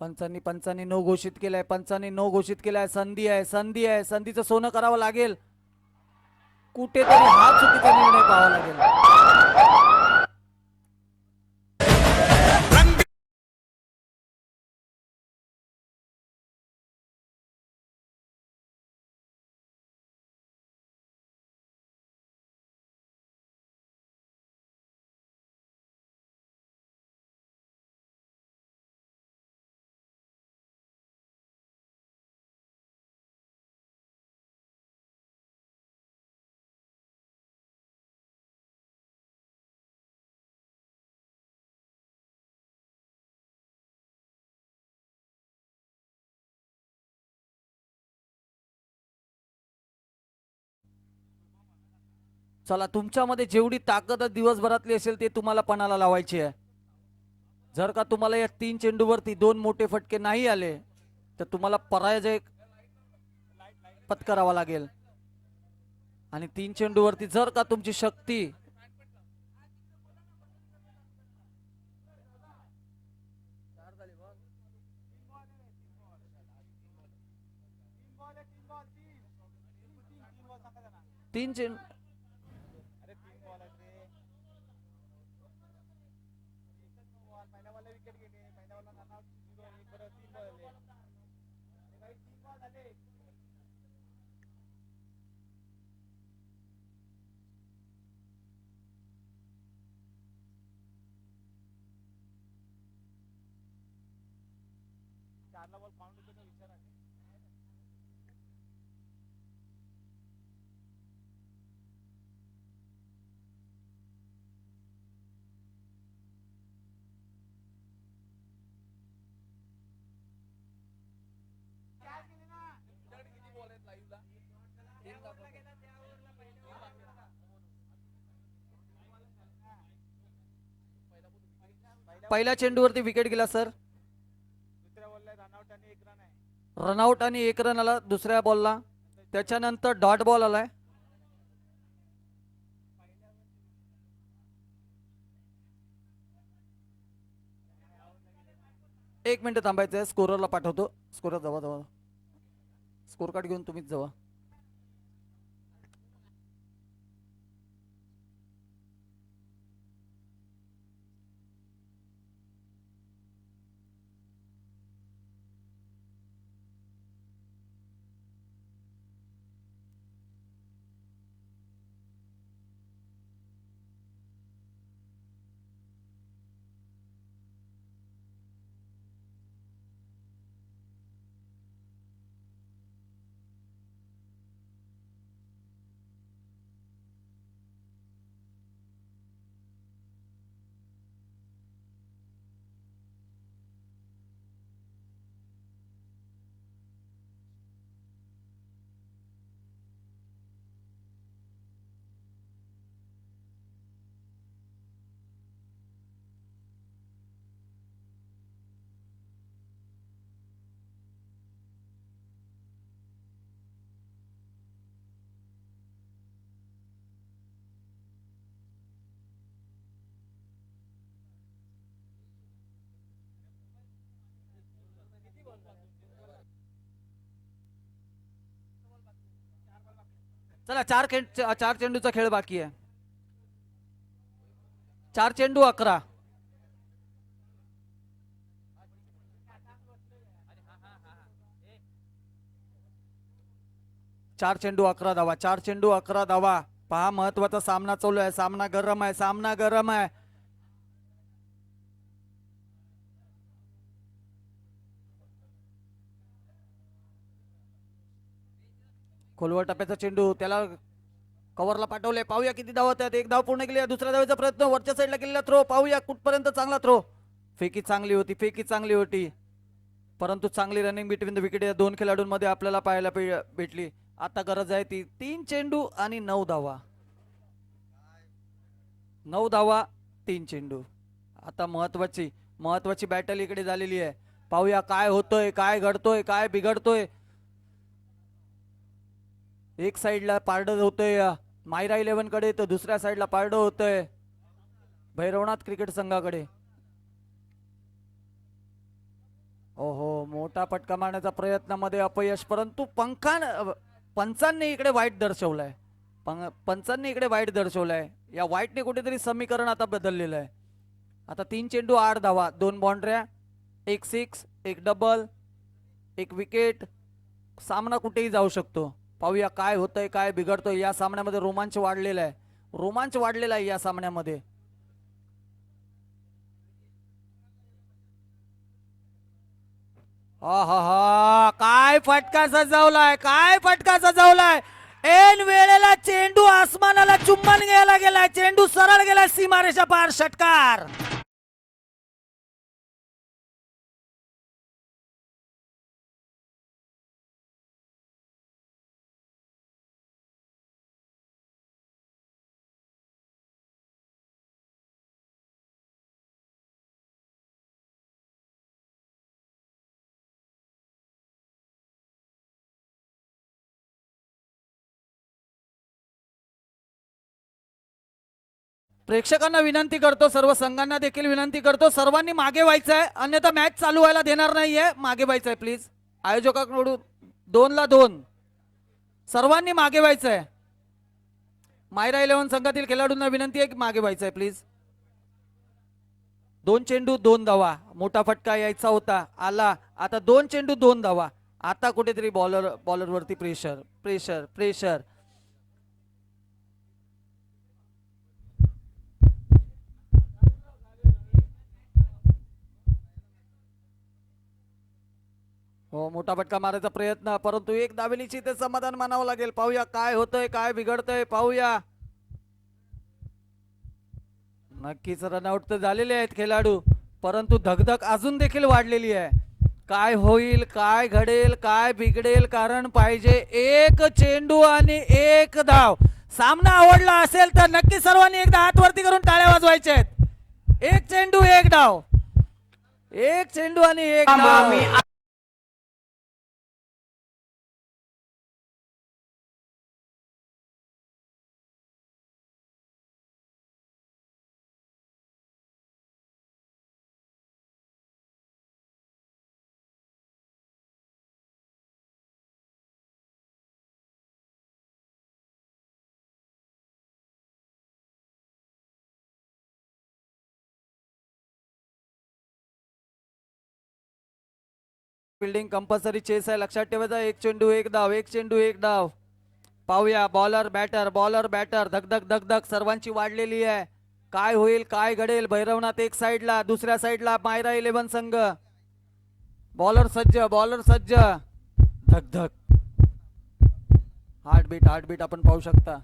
पंचांनी नो घोषित केलाय, पंचांनी नो घोषित केलाय. संधी आहे, संधी आहे, संधीचं सोनं करावं लागेल. कुठेतरी हा चुकीचा निर्णय पाहावा लागेल. चला, तुमच्यामध्ये जेवढी ताकद दिवसभरातली असेल ते तुम्हाला पणाला लावायची आहे. जर का तुम्हाला या 3 चेंडूवरती 2 मोठे फटके नाही आले तर तुम्हाला पराजय पत्करावा लागेल. आणि 3 चेंडूवरती जर का तुमची शक्ती तीन चेंडू पहिल्या चेंडूवरती विकेट गेला सर. रनआउट आणि 1 रन आला दुसऱ्या बॉलला. त्याच्यानंतर डॉट बॉल आलाय. एक मिनिट थांबायचं आहे. स्कोररला पाठवतो. स्कोरर जावा जावा, स्कोर कार्ड घेऊन तुम्हीच जावा. चला, 4 चेंडूचा खेळ बाकी आहे. 4 चेंडू 11. चार चेंडू 11 धावा. 4 चेंडू 11 धावा. पहा, महत्वाचा सामना चालू आहे. सामना गरम आहे. सामना गरम आहे. खोलवर टप्प्याचा चेंडू, त्याला कव्हरला पाठवले. पाहूया किती धाव होतात. 1 धाव पूर्ण केली. दुसऱ्या धावेचा प्रयत्न, वरच्या साईडला केलेला थ्रो. पाहूया कुठपर्यंत चांगला थ्रो. फेकी चांगली होती. फेकी चांगली होती, परंतु चांगली रनिंग बिटवीन द विकेट या 2 खेळाडूंमध्ये आपल्याला पाहायला भेटली. आता गरज आहे ती 3 चेंडू आणि 9 धावा. 9 धावा 3 चेंडू. आता महत्वाची बॅटल इकडे झालेली आहे. पाहूया काय होतोय, काय घडतोय, काय बिघडतोय. एक साइडला पारडं होतोय मायरा 11 कडे, तर दुसऱ्या साइडला पारडं होतंय भैरवनाथ क्रिकेट संघाकडे. ओहो, मोठा फटका मारण्याचा प्रयत्नामध्ये अपयश, परंतु पंचांनी इकडे वाईट दर्शवलाय. पंचांनी इकडे वाईट दर्शवलाय. या वाईटने कुठेतरी समीकरण आता बदललेलं आहे. आता 3 चेंडू 8 धावा, 2 बाउंड्र्या, 1 सिक्स, 1 डबल, 1 विकेट. सामना कुठेही जाऊ शकतो. पाहूया काय होतंय, काय बिघडतोय. या सामन्यामध्ये रोमांच वाढलेला आहे. रोमांच वाढलेला आहे या सामन्यामध्ये. हा, काय फटका सजवलाय, काय फटका सजवलाय. ऐन वेळेला चेंडू आसमानाला चुंबन घ्यायला गेलाय. चेंडू सरळ गेलाय सीमारेषा पार. षटकार. प्रेक्षकांना विनंती करतो, सर्व संघांना देखील विनंती करतो, सर्वांनी मागे व्हायचं आहे, अन्यथा मॅच चालू व्हायला देणार नाहीये. मागे व्हायचं आहे प्लीज. आयोजकांकडून 2-2 सर्वांनी मागे व्हायचं आहे. मायरा 11 संघातील खेळाडूंना विनंती आहे की मागे व्हायचं आहे प्लीज. 2 चेंडू 2 धावा, मोठा फटका यायचा होता, आला. आता 2 चेंडू 2 धावा. आता कुठेतरी बॉलरवरती प्रेशर प्रेशर प्रेशर. हो, मोठा फटका मारायचा प्रयत्न, परंतु एक दावेलीची ते समाधान मानावं लागेल. पाहूया काय होतंय, काय बिघडतंय, पाहूया. नक्कीच रनआउट तर झालेले आहेत खेळाडू, परंतु धगधग अजून देखील वाढलेली आहे. काय होईल, काय घडेल, काय बिघडेल, कारण पाहिजे एक चेंडू आणि एक धाव. सामना आवडला असेल तर नक्की सर्वांनी एकदा हात वरती करून टाळ्या वाजवायच्या आहेत. एक चेंडू एक डाव, एक चेंडू आणि एक डाव. फिल्डिंग कंपल्सरी चेस आहे, लक्षात ठेवायचा. एक चेंडू एक डाव, एक चेंडू एक डाव. पाहूया बॉलर बॅटर धगधग धगधग सर्वांची वाढलेली आहे. काय होईल, काय घडेल. भैरवनाथ एक साइडला, दुसऱ्या साइडला मायरा 11 संघ. बॉलर सज्ज धगधग. हार्टबीट आपण पाहू शकता.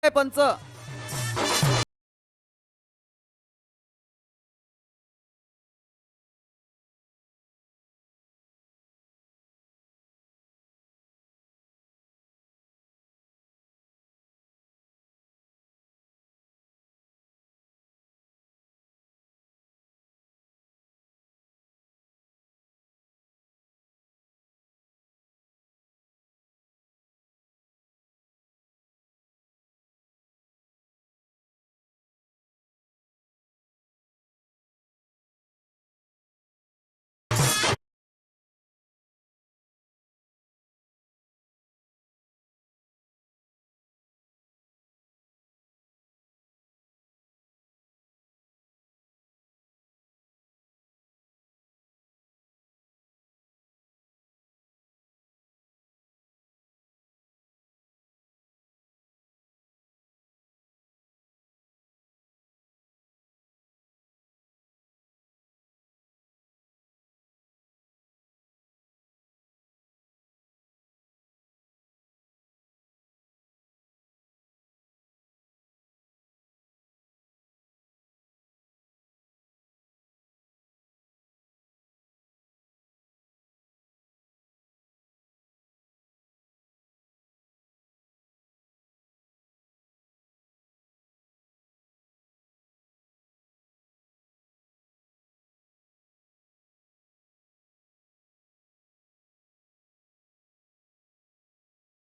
पंच